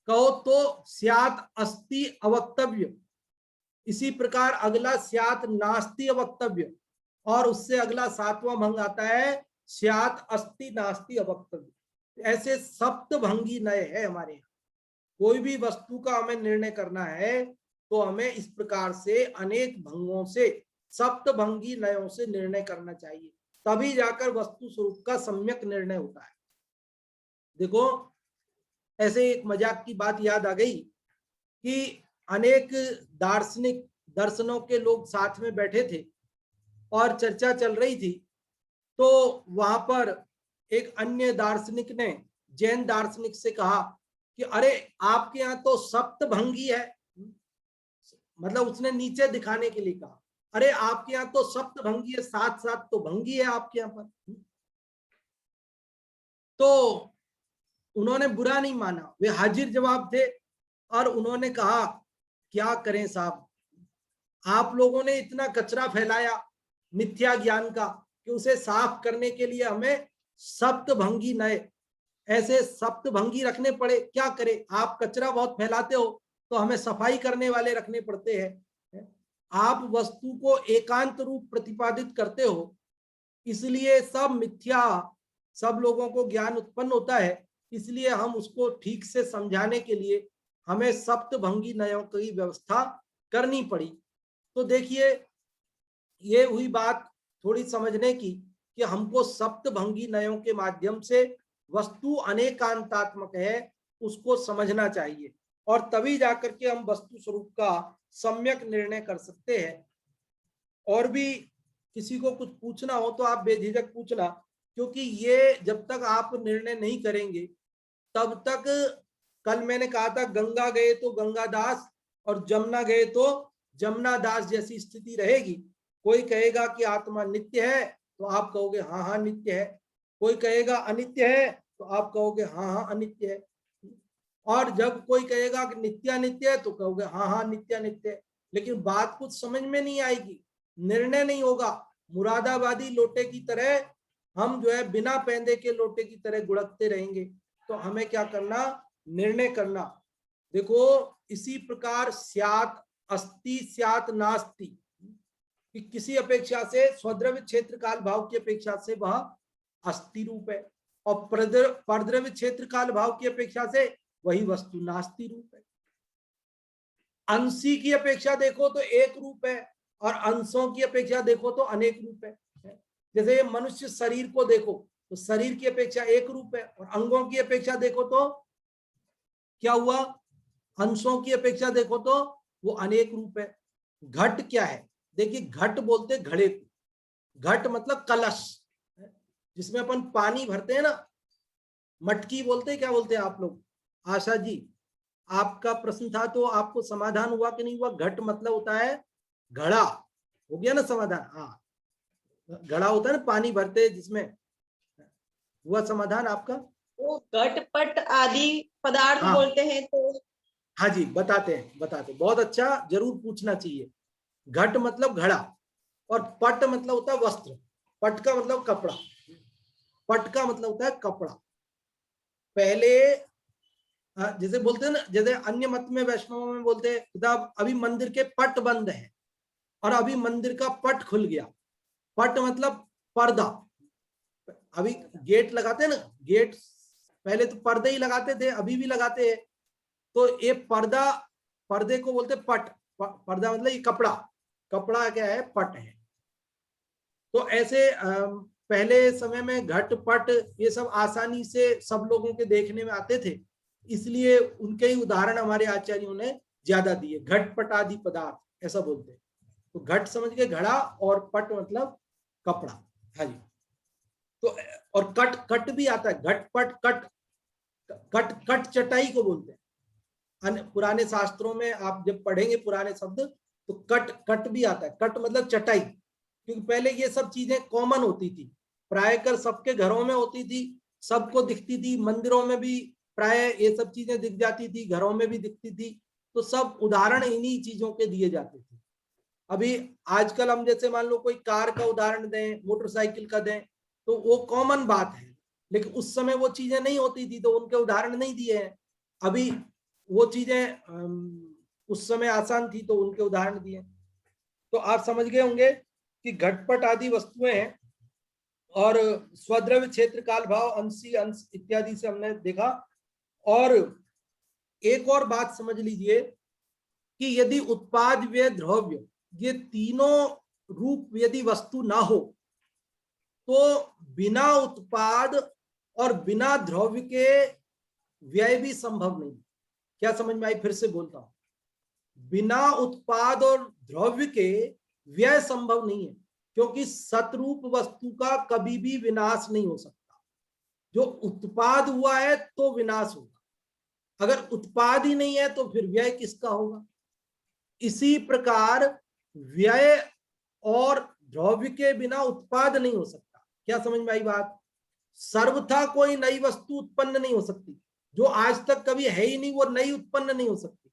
कहो तो स्यात् अस्ति अवक्तव्य। इसी प्रकार अगला स्यात् नास्ति अवक्तव्य, और उससे अगला 7वां भंग आता है स्यात् अस्ति नास्ति अवक्तव्य। ऐसे सप्तभंगी नय है हमारे यहाँ। कोई भी वस्तु का हमें निर्णय करना है तो हमें इस प्रकार से अनेक भंगों से, सप्तभंगी नयों से निर्णय करना चाहिए, तभी जाकर वस्तु स्वरूप का सम्यक निर्णय होता है। देखो, ऐसे एक मजाक की बात याद आ गई कि अनेक दार्शनिक दर्शनों के लोग साथ में बैठे थे और चर्चा चल रही थी, तो वहां पर एक अन्य दार्शनिक ने जैन दार्शनिक से कहा कि अरे आपके यहाँ तो सप्तभंगी है, मतलब उसने नीचे दिखाने के लिए कहा, अरे आपके यहाँ तो सप्तभंगी है, 7 तो भंगी है आपके यहाँ पर। तो उन्होंने बुरा नहीं माना, वे हाजिर जवाब थे, और उन्होंने कहा क्या करें साहब, आप लोगों ने इतना कचरा फैलाया मिथ्या ज्ञान का कि उसे साफ करने के लिए हमें सप्तभंगी नए, ऐसे सप्तभंगी रखने पड़े। क्या करें, आप कचरा बहुत फैलाते हो तो हमें सफाई करने वाले रखने पड़ते हैं। आप वस्तु को एकांत रूप प्रतिपादित करते हो, इसलिए सब मिथ्या, सब लोगों को ज्ञान उत्पन्न होता है, इसलिए हम उसको ठीक से समझाने के लिए हमें सप्तभंगी नयों की व्यवस्था करनी पड़ी। तो देखिए, ये हुई बात थोड़ी समझने की कि हमको सप्तभंगी नयों के माध्यम से वस्तु अनेकांतात्मक है उसको समझना चाहिए, और तभी जाकर के हम वस्तु स्वरूप का सम्यक निर्णय कर सकते हैं। और भी किसी को कुछ पूछना हो तो आप बेझिझक पूछना, क्योंकि ये जब तक आप निर्णय नहीं करेंगे तब तक, कल मैंने कहा था गंगा गए तो गंगादास और जमुना गए तो जमुना दास जैसी स्थिति रहेगी। कोई कहेगा कि आत्मा नित्य है तो आप कहोगे हाँ हाँ नित्य है, कोई कहेगा अनित्य है तो आप कहोगे हाँ हाँ अनित्य है, और जब कोई कहेगा कि नित्यानित्य है तो कहोगे हाँ हाँ नित्यानित्य है। लेकिन बात कुछ समझ में नहीं आएगी, निर्णय नहीं होगा। मुरादाबादी लोटे की तरह हम जो है बिना पैंदे के लोटे की तरह गुड़कते रहेंगे। तो हमें क्या करना, निर्णय करना। देखो, इसी प्रकार स्यात् अस्ति स्यात् नास्ति कि किसी अपेक्षा से स्वद्रव्य क्षेत्र काल भाव की अपेक्षा से वह अस्ति रूप है, और परद्रव्य क्षेत्र काल भाव की अपेक्षा से वही वस्तु नास्ति रूप है। अंशी की अपेक्षा देखो तो एक रूप है, और अंशों की अपेक्षा देखो तो अनेक रूप है। जैसे मनुष्य शरीर को देखो तो शरीर की अपेक्षा एक रूप है, और अंगों की अपेक्षा देखो तो क्या हुआ, अंशों की अपेक्षा देखो तो वो अनेक रूप है। घट क्या है, देखिए घट बोलते घड़े को, घट मतलब कलश जिसमें अपन पानी भरते हैं ना, मटकी बोलते हैं, क्या बोलते हैं आप लोग, आशा जी, आपका प्रश्न था तो आपको समाधान हुआ कि नहीं हुआ? घट मतलब होता है घड़ा, हो गया ना समाधान? हाँ, घड़ा होता है ना पानी भरते हैं जिसमें, हुआ समाधान आपका? वो घट पट आदि पदार्थ हाँ। बोलते हैं तो हाँ जी, बताते हैं, बहुत अच्छा, जरूर पूछना चाहिए। घट मतलब घड़ा, और पट मतलब होता है वस्त्र, पट का मतलब कपड़ा, पट का मतलब होता है कपड़ा। पहले जैसे बोलते हैं ना, जैसे अन्य मत में वैष्णव में बोलते हैं किताब अभी मंदिर के पट बंद है और अभी मंदिर का पट खुल गया। पट मतलब पर्दा, अभी गेट लगाते हैं ना, गेट पहले तो पर्दे ही लगाते थे, अभी भी लगाते हैं, तो ये पर्दा, पर्दे को बोलते पट, पर्दा मतलब ये कपड़ा, कपड़ा क्या है? पट है। तो ऐसे पहले समय में घट पट ये सब आसानी से सब लोगों के देखने में आते थे, इसलिए उनके ही उदाहरण हमारे आचार्यों ने ज्यादा दिए, घटपट आदि पदार्थ ऐसा बोलते हैं। तो घट समझ के घड़ा, और पट मतलब कपड़ा। हाँ जी। तो और कट, कट भी आता है, घटपट कट, कट कट चटाई को बोलते हैं। पुराने शास्त्रों में आप जब पढ़ेंगे पुराने शब्द तो कट, कट भी आता है, कट मतलब चटाई, क्योंकि पहले ये सब चीजें कॉमन होती थी, प्राय कर सबके घरों में होती थी, सबको दिखती थी, मंदिरों में भी प्राय ये सब चीजें दिख जाती थी, घरों में भी दिखती थी, तो सब उदाहरण इन्हीं चीजों के दिए जाते थे। अभी आजकल हम जैसे मान लो कोई कार का उदाहरण दें, मोटरसाइकिल का दें, तो वो कॉमन बात है, लेकिन उस समय वो चीजें नहीं होती थी तो उनके उदाहरण नहीं दिए हैं। अभी वो चीजें उस समय आसान थी तो उनके उदाहरण दिए। तो आप समझ गए होंगे कि घटपट आदि वस्तुएं हैं, और स्वद्रव्य क्षेत्र काल भाव अंशी अंश इत्यादि से हमने देखा। और एक और बात समझ लीजिए कि यदि उत्पाद व्यय द्रव्य ये तीनों रूप यदि वस्तु ना हो तो बिना उत्पाद और बिना द्रव्य के व्यय भी संभव नहीं। क्या समझ में आई? फिर से बोलता हूं, बिना उत्पाद और द्रव्य के व्यय संभव नहीं है, क्योंकि सतरूप वस्तु का कभी भी विनाश नहीं हो सकता। जो उत्पाद हुआ है तो विनाश होगा, अगर उत्पाद ही नहीं है तो फिर व्यय किसका होगा? इसी प्रकार व्यय और द्रव्य के बिना उत्पाद नहीं हो सकता। क्या समझ में आई बात? सर्वथा कोई नई वस्तु उत्पन्न नहीं हो सकती, जो आज तक कभी है ही नहीं वो नई उत्पन्न नहीं हो सकती।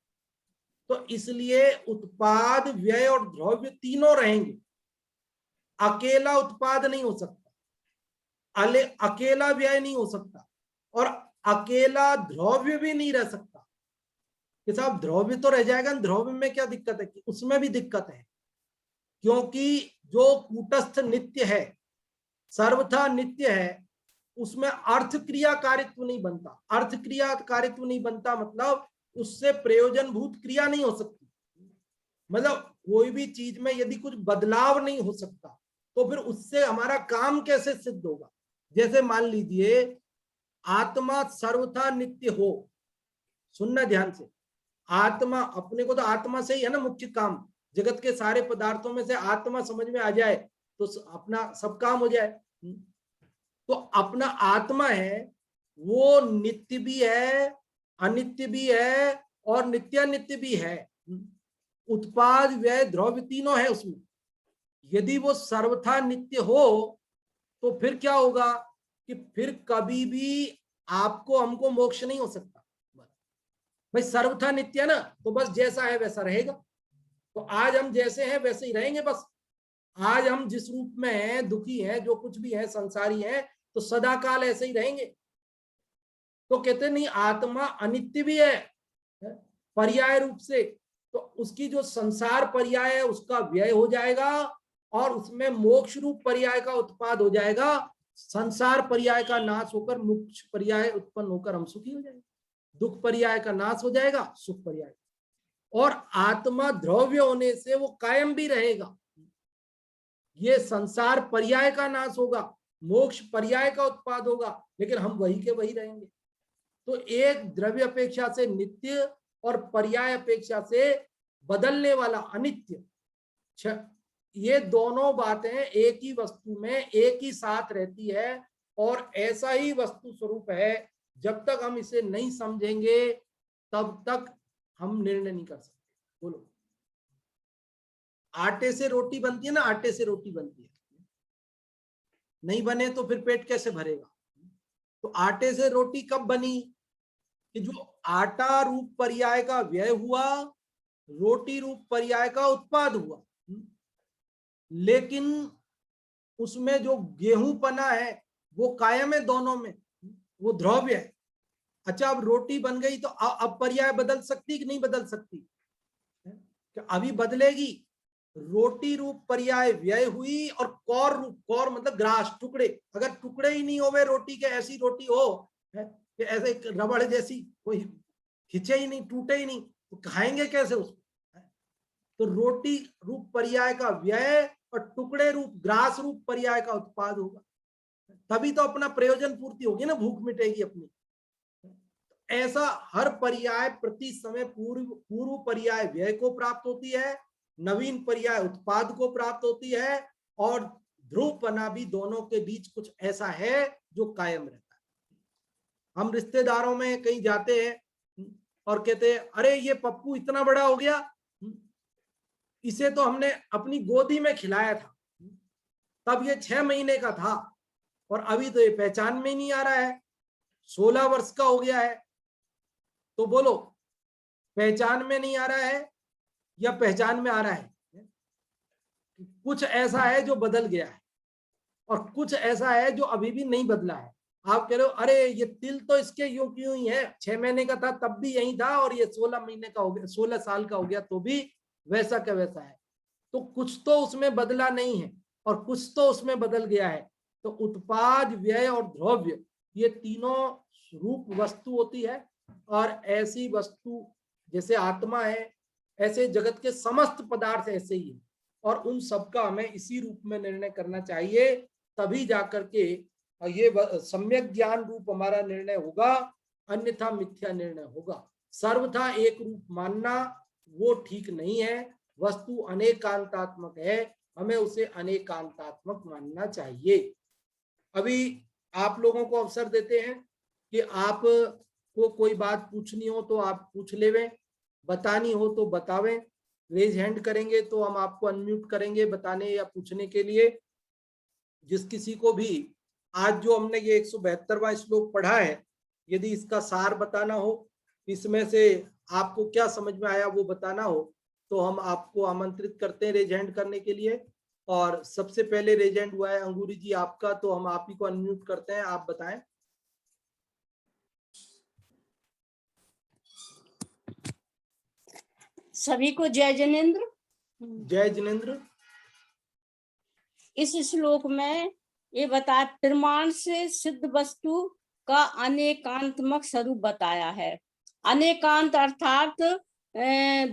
तो इसलिए उत्पाद व्यय और द्रव्य तीनों रहेंगे, अकेला उत्पाद नहीं हो सकता, अकेला व्यय नहीं हो सकता, और अकेला द्रव्य भी नहीं रह सकता। कि साहब द्रव्य तो रह जाएगा, द्रव्य में क्या दिक्कत है? कि उसमें भी दिक्कत है, क्योंकि जो कूटस्थ नित्य है, सर्वथा नित्य है, उसमें अर्थ क्रिया कारित्व नहीं बनता। अर्थ क्रिया कारित्व नहीं बनता मतलब उससे प्रयोजनभूत क्रिया नहीं हो सकती। मतलब कोई भी चीज में यदि कुछ बदलाव नहीं हो सकता तो फिर उससे हमारा काम कैसे सिद्ध होगा? जैसे मान लीजिए आत्मा सर्वथा नित्य हो, सुनना ध्यान से, आत्मा, अपने को तो आत्मा से ही है ना मुख्य काम, जगत के सारे पदार्थों में से आत्मा समझ में आ जाए तो अपना सब काम हो जाए। तो अपना आत्मा है वो नित्य भी है, अनित्य भी है, और नित्यानित्य भी है। उत्पाद व्यय द्रव्य तीनों है उसमें। यदि वो सर्वथा नित्य हो तो फिर क्या होगा कि फिर कभी भी आपको हमको मोक्ष नहीं हो सकता। भाई सर्वथा नित्य है ना, तो बस जैसा है वैसा रहेगा। तो आज हम जैसे हैं वैसे ही रहेंगे। बस आज हम जिस रूप में हैं, दुखी हैं, जो कुछ भी है, संसारी हैं, तो सदा काल ऐसे ही रहेंगे। तो कहते नहीं आत्मा अनित्य भी है पर्याय रूप से, तो उसकी जो संसार पर्याय है उसका व्यय हो जाएगा और उसमें मोक्ष रूप पर्याय का उत्पाद हो जाएगा। संसार पर्याय का नाश होकर मोक्ष पर्याय उत्पन्न होकर हम सुखी हो जाएंगे। दुख पर्याय का नाश हो जाएगा, सुख पर्याय, और आत्मा द्रव्य होने से वो कायम भी रहेगा। ये संसार पर्याय का नाश होगा, मोक्ष पर्याय का उत्पाद होगा, लेकिन हम वही के वही रहेंगे। तो एक द्रव्य अपेक्षा से नित्य और पर्याय अपेक्षा से बदलने वाला अनित्य, ये दोनों बातें एक ही वस्तु में एक ही साथ रहती है, और ऐसा ही वस्तु स्वरूप है। जब तक हम इसे नहीं समझेंगे तब तक हम निर्णय नहीं कर सकते। बोलो, आटे से रोटी बनती है ना, आटे से रोटी बनती है, नहीं बने तो फिर पेट कैसे भरेगा। तो आटे से रोटी कब बनी कि जो आटा रूप पर्याय का व्यय हुआ, रोटी रूप पर्याय का उत्पाद हुआ। लेकिन उसमें जो गेहूंपना है वो कायम है दोनों में, वो द्रव्य है। अच्छा, अब रोटी बन गई तो अब पर्याय बदल सकती कि नहीं बदल सकती? अभी बदलेगी। रोटी रूप पर्याय व्यय हुई और कौर रूप, कौर मतलब ग्रास, टुकड़े, अगर टुकड़े ही नहीं होवे रोटी के, ऐसी रोटी हो कि ऐसे रबड़ जैसी, कोई खिंचे ही नहीं, टूटे ही नहीं, तो खाएंगे कैसे उसको? तो रोटी रूप पर्याय का व्यय और टुकड़े रूप, ग्रास रूप पर्याय का उत्पाद होगा, तभी तो अपना प्रयोजन पूर्ति होगी ना, भूख मिटेगी अपनी। ऐसा हर पर्याय प्रति समय पूर्व पर्याय व्यय को प्राप्त होती है, नवीन पर्याय उत्पाद को प्राप्त होती है, और ध्रुवपना भी दोनों के बीच कुछ ऐसा है जो कायम रहता है। हम रिश्तेदारों में कहीं जाते हैं और कहते हैं, अरे ये पप्पू इतना बड़ा हो गया, इसे तो हमने अपनी गोदी में खिलाया था, तब ये 6 महीने का था और अभी तो ये पहचान में ही नहीं आ रहा है, 16 वर्ष का हो गया है। तो बोलो, पहचान में नहीं आ रहा है या पहचान में आ रहा है? कुछ ऐसा है जो बदल गया है और कुछ ऐसा है जो अभी भी नहीं बदला है। आप कह रहे हो, अरे ये तिल तो इसके यूं क्यों ही है, 6 महीने का था तब भी यही था और ये 16 महीने का हो गया, 16 साल का हो गया तो भी वैसा का वैसा है। तो कुछ तो उसमें बदला नहीं है और कुछ तो उसमें बदल गया है। तो उत्पाद, व्यय और द्रव्य, ये तीनों रूप वस्तु होती है, और ऐसी वस्तु जैसे आत्मा है, ऐसे जगत के समस्त पदार्थ ऐसे ही है, और उन सबका हमें इसी रूप में निर्णय करना चाहिए, तभी जाकर के ये सम्यक ज्ञान रूप हमारा निर्णय होगा, अन्यथा मिथ्या निर्णय होगा। सर्वथा एक रूप मानना वो ठीक नहीं है, वस्तु अनेकांतात्मक है, हमें उसे अनेकांतात्मक मानना चाहिए। अभी आप लोगों को अवसर देते हैं कि आप को कोई बात पूछनी हो तो आप पूछ लेवें, बतानी हो तो बतावें, रेज हैंड करेंगे तो हम आपको अनम्यूट करेंगे बताने या पूछने के लिए। जिस किसी को भी आज जो हमने ये 172वां श्लोक पढ़ा है, यदि इसका सार बताना हो, इसमें से आपको क्या समझ में आया वो बताना हो, तो हम आपको आमंत्रित करते हैं रेज हैंड करने के लिए। और सबसे पहले रेज हैंड हुआ है अंगूरी जी आपका, तो हम आप ही को अनम्यूट करते हैं, आप बताएं। सभी को जय जिनेंद्र। जय जिनेंद्र। इस श्लोक में ये बताया, प्रमाण से सिद्ध वस्तु का अनेकांतमक स्वरूप बताया है। अनेकांत अर्थात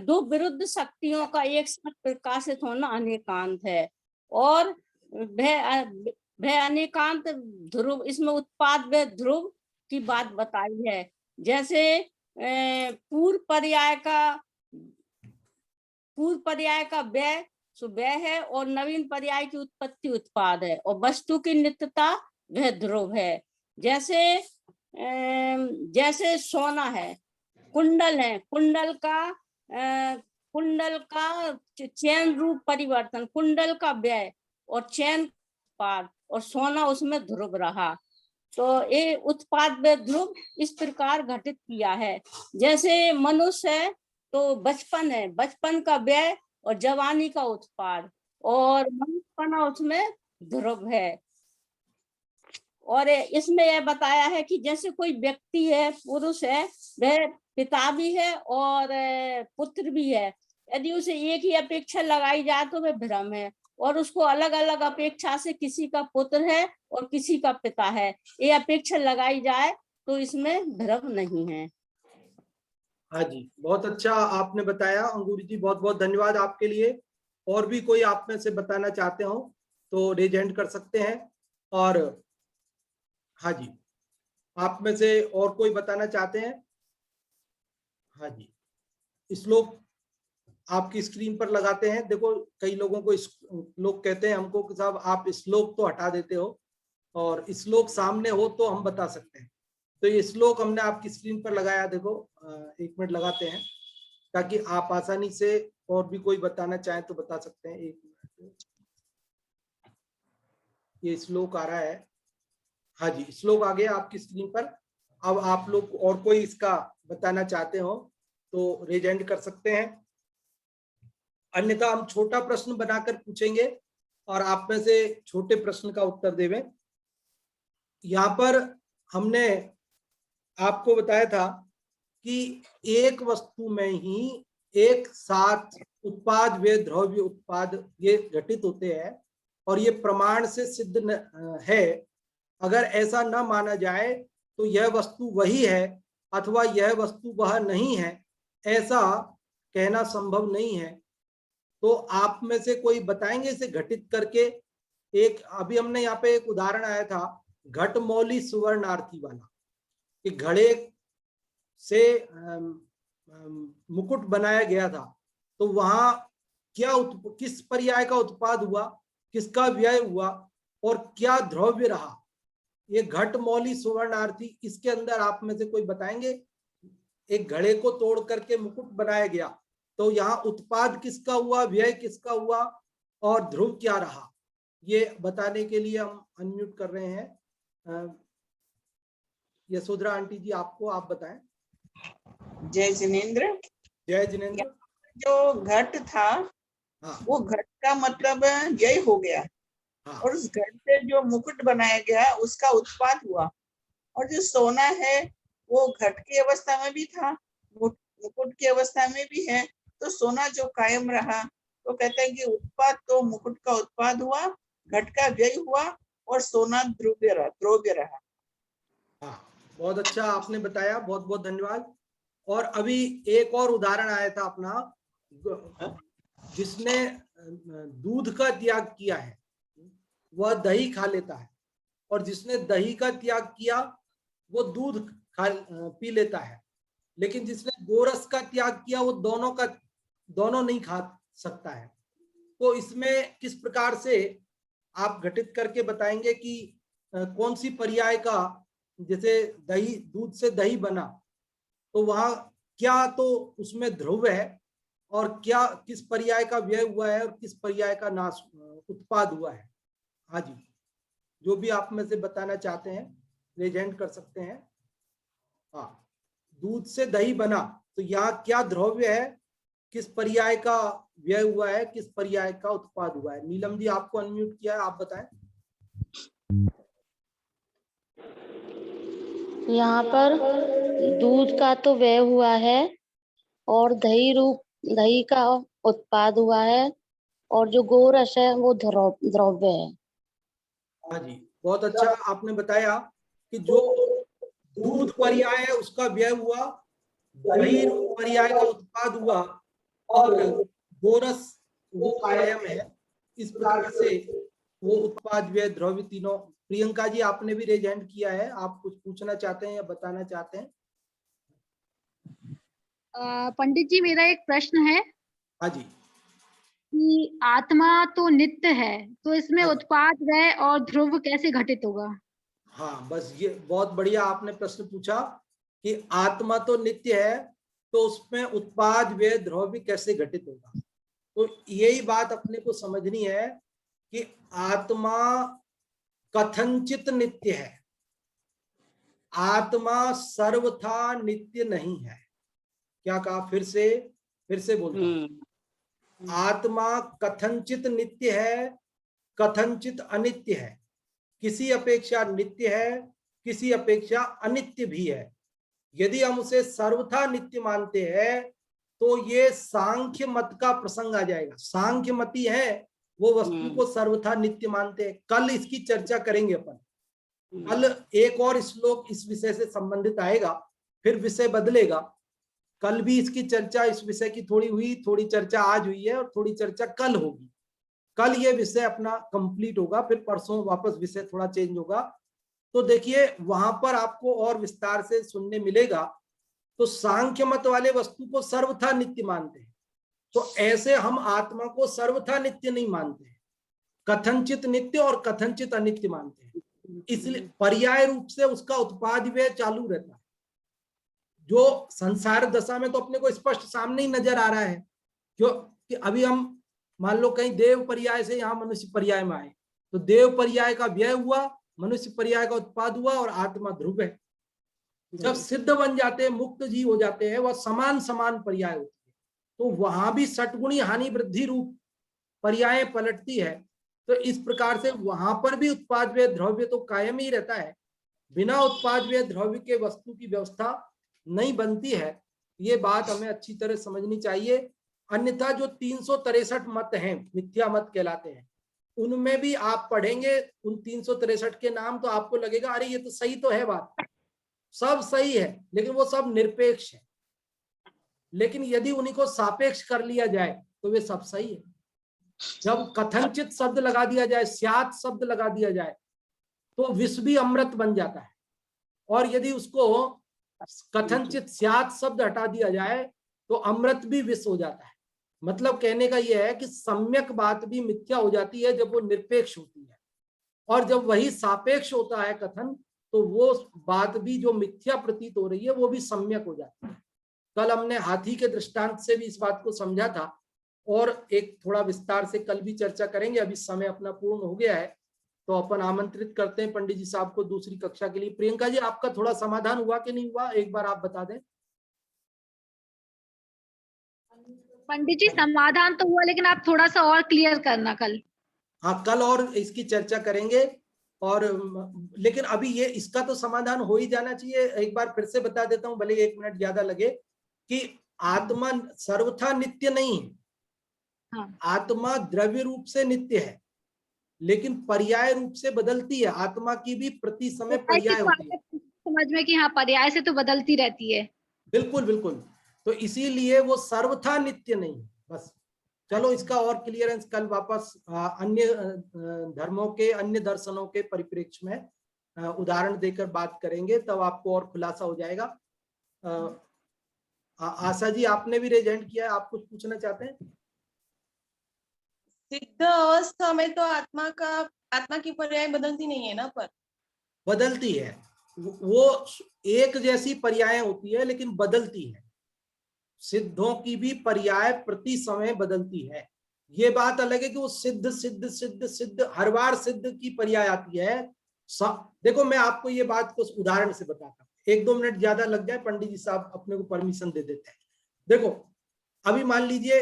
दो विरुद्ध शक्तियों का एक साथ प्रकाशित होना अनेकांत है। और वह अनेकांत ध्रुव, इसमें उत्पाद व ध्रुव की बात बताई है। जैसे पूर्व पर्याय का व्यय व्यय है और नवीन पर्याय की उत्पत्ति उत्पाद है, और वस्तु की नित्यता वह ध्रुव है। जैसे सोना है, कुंडल है, कुंडल का चैन रूप परिवर्तन, कुंडल का व्यय और चैन उत्पाद, और सोना उसमें ध्रुव रहा। तो ये उत्पाद व ध्रुव इस प्रकार घटित किया है। जैसे मनुष्य है तो बचपन है, बचपन का व्यय और जवानी का उत्पाद, और मनुष्यपना उसमें ध्रुव है। और इसमें यह बताया है कि जैसे कोई व्यक्ति है, पुरुष है, वह पिता भी है और पुत्र भी है। यदि उसे एक ही अपेक्षा लगाई जाए तो वह भ्रम है, और उसको अलग अलग अपेक्षा से किसी का पुत्र है और किसी का पिता है, ये अपेक्षा लगाई जाए तो इसमें भ्रम नहीं है। हाँ जी, बहुत अच्छा आपने बताया अंगूरी जी, बहुत बहुत धन्यवाद आपके लिए। और भी कोई आप में से बताना चाहते हो तो रेज हैंड कर सकते हैं। और हाँ जी, आप में से और कोई बताना चाहते हैं? हाँ जी, श्लोक आपकी स्क्रीन पर लगाते हैं। देखो, कई लोगों को लोग कहते हैं हमको कि साहब आप श्लोक तो हटा देते हो, और श्लोक सामने हो तो हम बता सकते हैं। तो ये श्लोक हमने आपकी स्क्रीन पर लगाया, देखो 1 मिनट लगाते हैं ताकि आप आसानी से, और भी कोई बताना चाहें तो बता सकते हैं। 1 मिनट, ये श्लोक आ रहा है। हाँ जी, श्लोक आ गया आपकी स्क्रीन पर। अब आप लोग और कोई इसका बताना चाहते हो तो रेज हैंड कर सकते हैं, अन्यथा हम छोटा प्रश्न बनाकर पूछेंगे और आप में से छोटे प्रश्न का उत्तर देवें। यहाँ पर हमने आपको बताया था कि एक वस्तु में ही एक साथ उत्पाद व द्रव्य उत्पाद ये घटित होते हैं और ये प्रमाण से सिद्ध है। अगर ऐसा न माना जाए तो यह वस्तु वही है अथवा यह वस्तु वह नहीं है, ऐसा कहना संभव नहीं है। तो आप में से कोई बताएंगे इसे घटित करके? एक अभी हमने यहाँ पे एक उदाहरण आया था घटमौली सुवर्णार्थी वाला, कि घड़े से मुकुट बनाया गया था, तो वहां क्या किस पर्याय का उत्पाद हुआ, किसका व्यय हुआ और क्या द्रव्य रहा? ये घटमौली सुवर्णार्थी, इसके अंदर आप में से कोई बताएंगे? एक घड़े को तोड़ करके मुकुट बनाया गया, तो यहाँ उत्पाद किसका हुआ, व्यय किसका हुआ और ध्रुव क्या रहा? ये बताने के लिए हम अनम्यूट कर रहे हैं यशोधरा आंटी जी, आपको, आप बताएं। जय जिनेन्द्र। जय जिनेन्द्र। जो घट था, हाँ, वो घट का मतलब जय हो गया। हाँ, और उस घट से जो मुकुट बनाया गया उसका उत्पाद हुआ। और जो सोना है वो घट की अवस्था में भी था, मुकुट की अवस्था में भी है, तो सोना जो कायम रहा, तो कहते हैं कि उत्पाद तो मुकुट का उत्पाद हुआ, घट का व्यय हुआ और सोना द्रव्य रहा। हाँ, बहुत अच्छा आपने बताया, बहुत बहुत धन्यवाद। और अभी एक और उदाहरण आया था अपना, जिसने दूध का त्याग किया है वह दही खा लेता है, और जिसने दही का त्याग किया वो दूध पी लेता है, लेकिन जिसने गोरस का त्याग किया वो दोनों नहीं खा सकता है। तो इसमें किस प्रकार से आप घटित करके बताएंगे कि कौन सी पर्याय का, जैसे दही, दूध से दही बना, तो वहां क्या तो उसमें ध्रुव है और क्या किस पर्याय का व्यय हुआ है और किस पर्याय का नाश उत्पाद हुआ है? हाँ जी, जो भी आप में से बताना चाहते हैं रेजेंट कर सकते हैं। हाँ, दूध से दही बना, तो यहाँ क्या द्रव्य है, किस पर्याय का व्यय हुआ है, किस पर्याय का उत्पाद हुआ है? नीलम जी, आपको अनम्यूट किया है, आप बताएं। यहाँ पर दूध का तो व्यय हुआ है और दही का उत्पाद हुआ है, और जो गोरस है वो द्रव्य है। हाँ जी, बहुत अच्छा आपने बताया कि जो दूध पर्याय है उसका व्यय हुआ, दही पर्याय का उत्पाद हुआ और गोरस वो कायम है। इस प्रकार से वो उत्पाद व्यय द्रव्य तीनों। प्रियंका जी, आपने भी रेज हैंड किया है, आप कुछ पूछना चाहते हैं या बताना चाहते हैं? पंडित जी, मेरा एक प्रश्न है हाँ जी। कि आत्मा तो नित्य है, तो इसमें हाँ, उत्पाद व्यय और ध्रुव कैसे घटित होगा? हाँ, बस ये बहुत बढ़िया आपने प्रश्न पूछा कि आत्मा तो नित्य है, तो उसमें उत्पाद व्यय द्रव्य कैसे घटित होगा। तो यही बात अपने को समझनी है कि आत्मा कथनचित नित्य है, आत्मा सर्वथा नित्य नहीं है। क्या कहा? फिर से बोलता हूं। आत्मा कथनचित नित्य है, कथनचित अनित्य है, किसी अपेक्षा नित्य है, किसी अपेक्षा अनित्य भी है। यदि हम उसे सर्वथा नित्य मानते हैं तो ये सांख्य मत का प्रसंग आ जाएगा। सांख्य मती है, वो वस्तु को सर्वथा नित्य मानते हैं। कल इसकी चर्चा करेंगे अपन। कल एक और श्लोक इस विषय से संबंधित आएगा, फिर विषय बदलेगा। कल भी इसकी चर्चा इस विषय की थोड़ी हुई, थोड़ी चर्चा आज हुई है और थोड़ी चर्चा कल होगी। कल ये विषय अपना कंप्लीट होगा, फिर परसों वापस विषय थोड़ा चेंज होगा। तो देखिए वहां पर आपको और विस्तार से सुनने मिलेगा। तो सांख्य मत वाले वस्तु को सर्वथा नित्य मानते हैं, तो ऐसे हम आत्मा को सर्वथा नित्य नहीं मानते हैं, कथनचित नित्य और कथनचित अनित्य मानते हैं। इसलिए पर्याय रूप से उसका उत्पाद व्यय चालू रहता है। जो संसार दशा में तो अपने को स्पष्ट सामने ही नजर आ रहा है, क्यों कि अभी हम मान लो कहीं देव पर्याय से यहाँ मनुष्य पर्याय में आए, तो देव पर्याय का व्यय हुआ, मनुष्य पर्याय का उत्पाद हुआ और आत्मा ध्रुव है। जब सिद्ध बन जाते हैं, मुक्त जीव हो जाते हैं, वह समान समान पर्याय होती है, तो वहां भी सटगुणी हानि वृद्धि रूप पर्याय पलटती है। तो इस प्रकार से वहां पर भी उत्पाद व्यय द्रव्य तो कायम ही रहता है, बिना उत्पाद व्यय द्रव्य के वस्तु की व्यवस्था नहीं बनती है। ये बात हमें अच्छी तरह समझनी चाहिए। अन्यथा जो 363 मत हैं, मिथ्या मत कहलाते हैं, उनमें भी आप पढ़ेंगे उन 363 के नाम, तो आपको लगेगा अरे ये तो सही तो है, बात सब सही है, लेकिन वो सब निरपेक्ष है। लेकिन यदि उन्हीं को सापेक्ष कर लिया जाए तो वे सब सही है। जब कथनचित शब्द लगा दिया जाए, स्यात् शब्द लगा दिया जाए, तो विष भी अमृत बन जाता है। और यदि उसको कथनचित स्यात् शब्द हटा दिया जाए तो अमृत भी विष हो जाता है। मतलब कहने का यह है कि सम्यक बात भी मिथ्या हो जाती है जब वो निरपेक्ष होती है, और जब वही सापेक्ष होता है कथन, तो वो बात भी जो मिथ्या प्रतीत हो रही है वो भी सम्यक हो जाती है। कल हमने हाथी के दृष्टांत से भी इस बात को समझा था, और एक थोड़ा विस्तार से कल भी चर्चा करेंगे। अभी समय अपना पूर्ण हो गया है, तो अपन आमंत्रित करते हैं पंडित जी साहब को दूसरी कक्षा के लिए। प्रियंका जी, आपका थोड़ा समाधान हुआ कि नहीं हुआ, एक बार आप बता दें। पंडित जी समाधान तो हुआ, लेकिन आप थोड़ा सा और क्लियर करना कल। हाँ, कल और इसकी चर्चा करेंगे। और लेकिन अभी ये इसका तो समाधान हो ही जाना चाहिए। एक बार फिर से बता देता हूँ, भले 1 मिनट ज्यादा लगे, कि आत्मा सर्वथा नित्य नहीं है। हाँ। आत्मा द्रव्य रूप से नित्य है, लेकिन पर्याय रूप से बदलती है। आत्मा की भी प्रति समय पर्याय होती है। समझ में कि हाँ, पर्याय से तो बदलती रहती है। बिल्कुल बिल्कुल। तो इसीलिए वो सर्वथा नित्य नहीं है। बस चलो, इसका और क्लियरेंस कल वापस अन्य धर्मों के, अन्य दर्शनों के परिप्रेक्ष्य में उदाहरण देकर बात करेंगे, तब आपको और खुलासा हो जाएगा। आशा जी, आपने भी रेज हैंड किया है, आप कुछ पूछना चाहते हैं? सिद्ध अवस्था में तो आत्मा की पर्याय बदलती नहीं है ना, पर बदलती है। वो एक जैसी पर्याय होती है, लेकिन बदलती है। सिद्धों की भी पर्याय प्रति समय बदलती है। ये बात अलग है कि वो सिद्ध सिद्ध सिद्ध सिद्ध हर बार सिद्ध की पर्याय आती है। देखो, मैं आपको ये बात को उदाहरण से बताता हूँ। 1-2 मिनट ज्यादा लग जाए, पंडित जी साहब अपने को परमिशन दे देते हैं। देखो, अभी मान लीजिए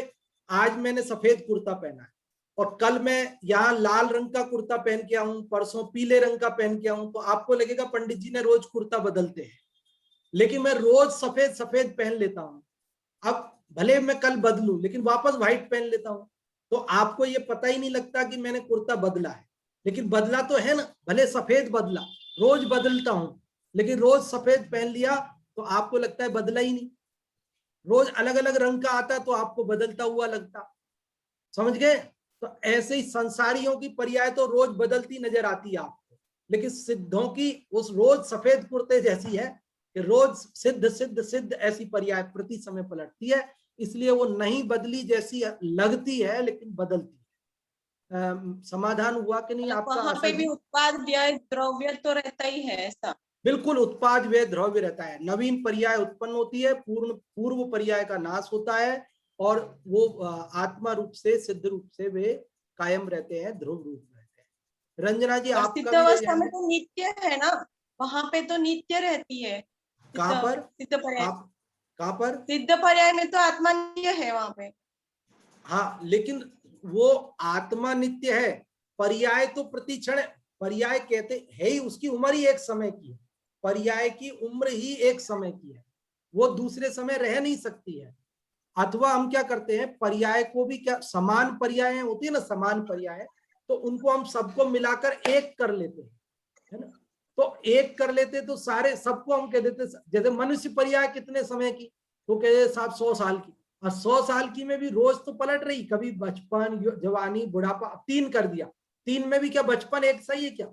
आज मैंने सफेद कुर्ता पहना है, और कल मैं यहाँ लाल रंग का कुर्ता पहन के आऊं, परसों पीले रंग का पहन के आऊं, तो आपको लगेगा पंडित जी ने रोज कुर्ता बदलते हैं। लेकिन मैं रोज सफेद सफेद पहन लेता हूं। अब भले मैं कल बदलूं, लेकिन वापस व्हाइट पहन लेता हूं, तो आपको ये पता ही नहीं लगता कि मैंने कुर्ता बदला है। लेकिन बदला तो है ना, भले सफेद बदला, रोज बदलता हूं, लेकिन रोज सफेद पहन लिया तो आपको लगता है बदला ही नहीं। रोज अलग अलग रंग का आता तो आपको बदलता हुआ लगता। समझ गए? तो ऐसे ही संसारियों की पर्याय तो रोज बदलती नजर आती है आपको, लेकिन सिद्धों की उस रोज सफेद कुर्ते जैसी है कि रोज सिद्ध सिद्ध सिद्ध ऐसी पर्याय प्रति समय पलटती है। इसलिए वो नहीं बदली जैसी लगती है, लेकिन बदलती है। समाधान हुआ कि नहीं आपका? वहां पे भी उत्पाद व्यय द्रव्य तो रहता ही है ऐसा? बिल्कुल, उत्पाद व्यय द्रव्य रहता है। नवीन पर्याय उत्पन्न होती है, पूर्व पर्याय का नाश होता है, और वो आत्मा रूप से, सिद्ध रूप से वे कायम रहते हैं, ध्रुव रूप रहते हैं। रंजना जी, आपका सिद्ध अवस्था में तो नित्य है ना, वहां पे तो नित्य रहती है। कहाँ पर? सिद्ध पर्याय, कहाँ पर? सिद्ध पर्याय में तो आत्मा नित्य है वहां पे। हाँ, लेकिन वो आत्मा नित्य है, पर्याय तो प्रतिक्षण, पर्याय कहते है ही, उसकी उम्र ही एक समय की है। पर्याय की उम्र ही एक समय की है, वो दूसरे समय रह नहीं सकती है। अथवा हम क्या करते हैं, पर्याय को भी क्या, समान पर्याय होती है ना, समान पर्याय, तो उनको हम सबको मिलाकर एक कर लेते हैं, है ना। तो एक कर लेते तो सारे सबको हम कह देते, जैसे मनुष्य पर्याय कितने समय की, तो कह देते साहब 100 साल की। और 100 साल की में भी रोज तो पलट रही, कभी बचपन, जवानी, बुढ़ापा, 3 कर दिया। 3 में भी क्या बचपन एक सही है क्या?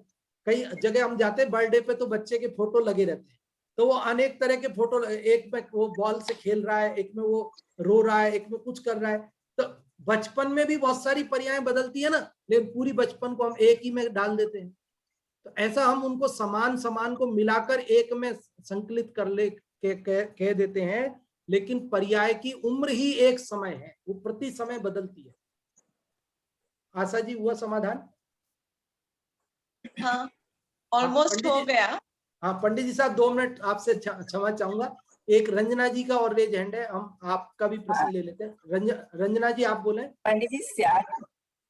कई जगह हम जाते हैं बर्थडे पे, तो बच्चे के फोटो लगे रहते हैं, तो वो अनेक तरह के फोटो, एक में वो बॉल से खेल रहा है, एक में वो रो रहा है, एक में कुछ कर रहा है। तो बचपन में भी बहुत सारी पर्याय बदलती है ना, लेकिन पूरी बचपन को हम एक ही में डाल देते हैं। तो ऐसा हम उनको समान समान को मिलाकर एक में संकलित कर ले कह देते हैं, लेकिन पर्याय की उम्र ही एक समय है, वो प्रति समय बदलती है। आशा जी हुआ समाधान? हाँ, ऑलमोस्ट पंडित हो जी- गया। हाँ पंडित जी साहब 2 मिनट आपसे क्षमा चाहूंगा। एक रंजना जी का और रेज हैंड है, हम आपका भी प्रश्न ले लेते हैं। रंजना जी आप बोले। पंडित जी स्यात्,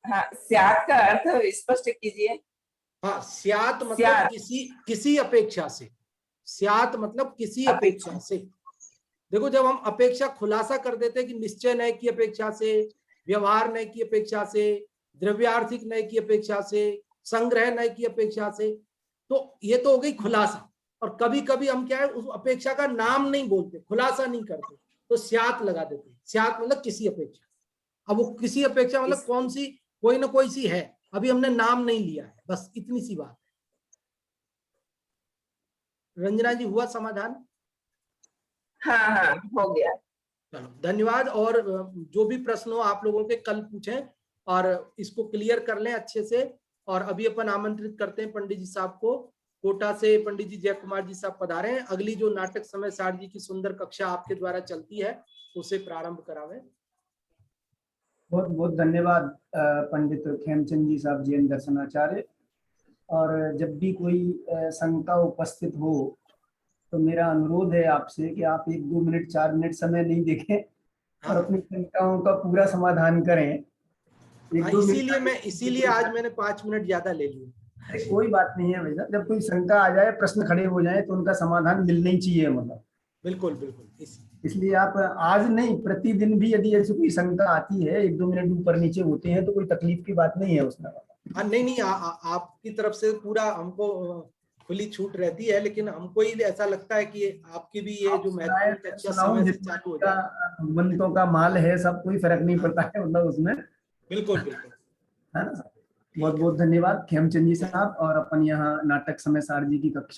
हाँ स्यात् का अर्थ स्पष्ट कीजिए। हाँ, स्यात् मतलब स्यात्। किसी अपेक्षा से। स्यात् मतलब किसी अपेक्षा से। देखो जब हम अपेक्षा खुलासा कर देते हैं कि निश्चय नय की अपेक्षा से, व्यवहार नय की अपेक्षा से, द्रव्यार्थिक नय की अपेक्षा से, संग्रह नय की अपेक्षा से, तो ये तो हो गई खुलासा। और कभी कभी हम क्या है उस अपेक्षा का नाम नहीं बोलते, खुलासा नहीं करते, तो स्यात् लगा देते हैं। स्यात् मतलब किसी अपेक्षा। अब वो किसी अपेक्षा मतलब कौन सी, कोई ना कोई सी है, अभी हमने नाम नहीं लिया है, बस इतनी सी बात है। रंजना जी हुआ समाधान? हाँ हाँ हो गया। चलो धन्यवाद। और जो भी प्रश्न हो आप लोगों के कल पूछें और इसको क्लियर कर लें अच्छे से। और अभी अपन आमंत्रित करते हैं पंडित जी साहब को। कोटा से पंडित जी जय कुमार जी साहब पधारे हैं। अगली जो नाटक समय सार जी की सुंदर कक्षा आपके द्वारा चलती है उसे प्रारंभ करावें। बहुत बहुत धन्यवाद पंडित खेमचंद जी साहब जी दर्शनाचार्य। और जब भी कोई शंका उपस्थित हो तो मेरा अनुरोध है आपसे कि आप 1-2 मिनट 4 मिनट समय नहीं देखें और अपनी शंकाओं का पूरा समाधान करें। इसीलिए आज मैंने 5 मिनट ज्यादा ले लिए। कोई बात नहीं है भैया, जब कोई शंका आ जाए, प्रश्न खड़े हो जाए तो उनका समाधान मिलना ही चाहिए, मतलब बिल्कुल बिल्कुल। इसलिए आप आज नहीं, प्रतिदिन भी यदि ऐसी कोई शंका आती है, 1-2 मिनट ऊपर नीचे होते हैं, तो कोई तकलीफ की बात नहीं है उसमें। हाँ नहीं आपकी तरफ से पूरा हमको खुली छूट रहती है, लेकिन हमको ही ऐसा लगता है कि आपकी भी ये जो महत्वपूर्ण कक्षा समय से चालू हो जाए। मंत्रों का माल है, सब कोई फर्क नहीं पड़ता है मतलब उसमें। बिल्कुल बिल्कुल, है ना। बहुत बहुत धन्यवाद खेमचंद जी साहब। और अपन यहाँ नाटक समय सार जी की कक्षा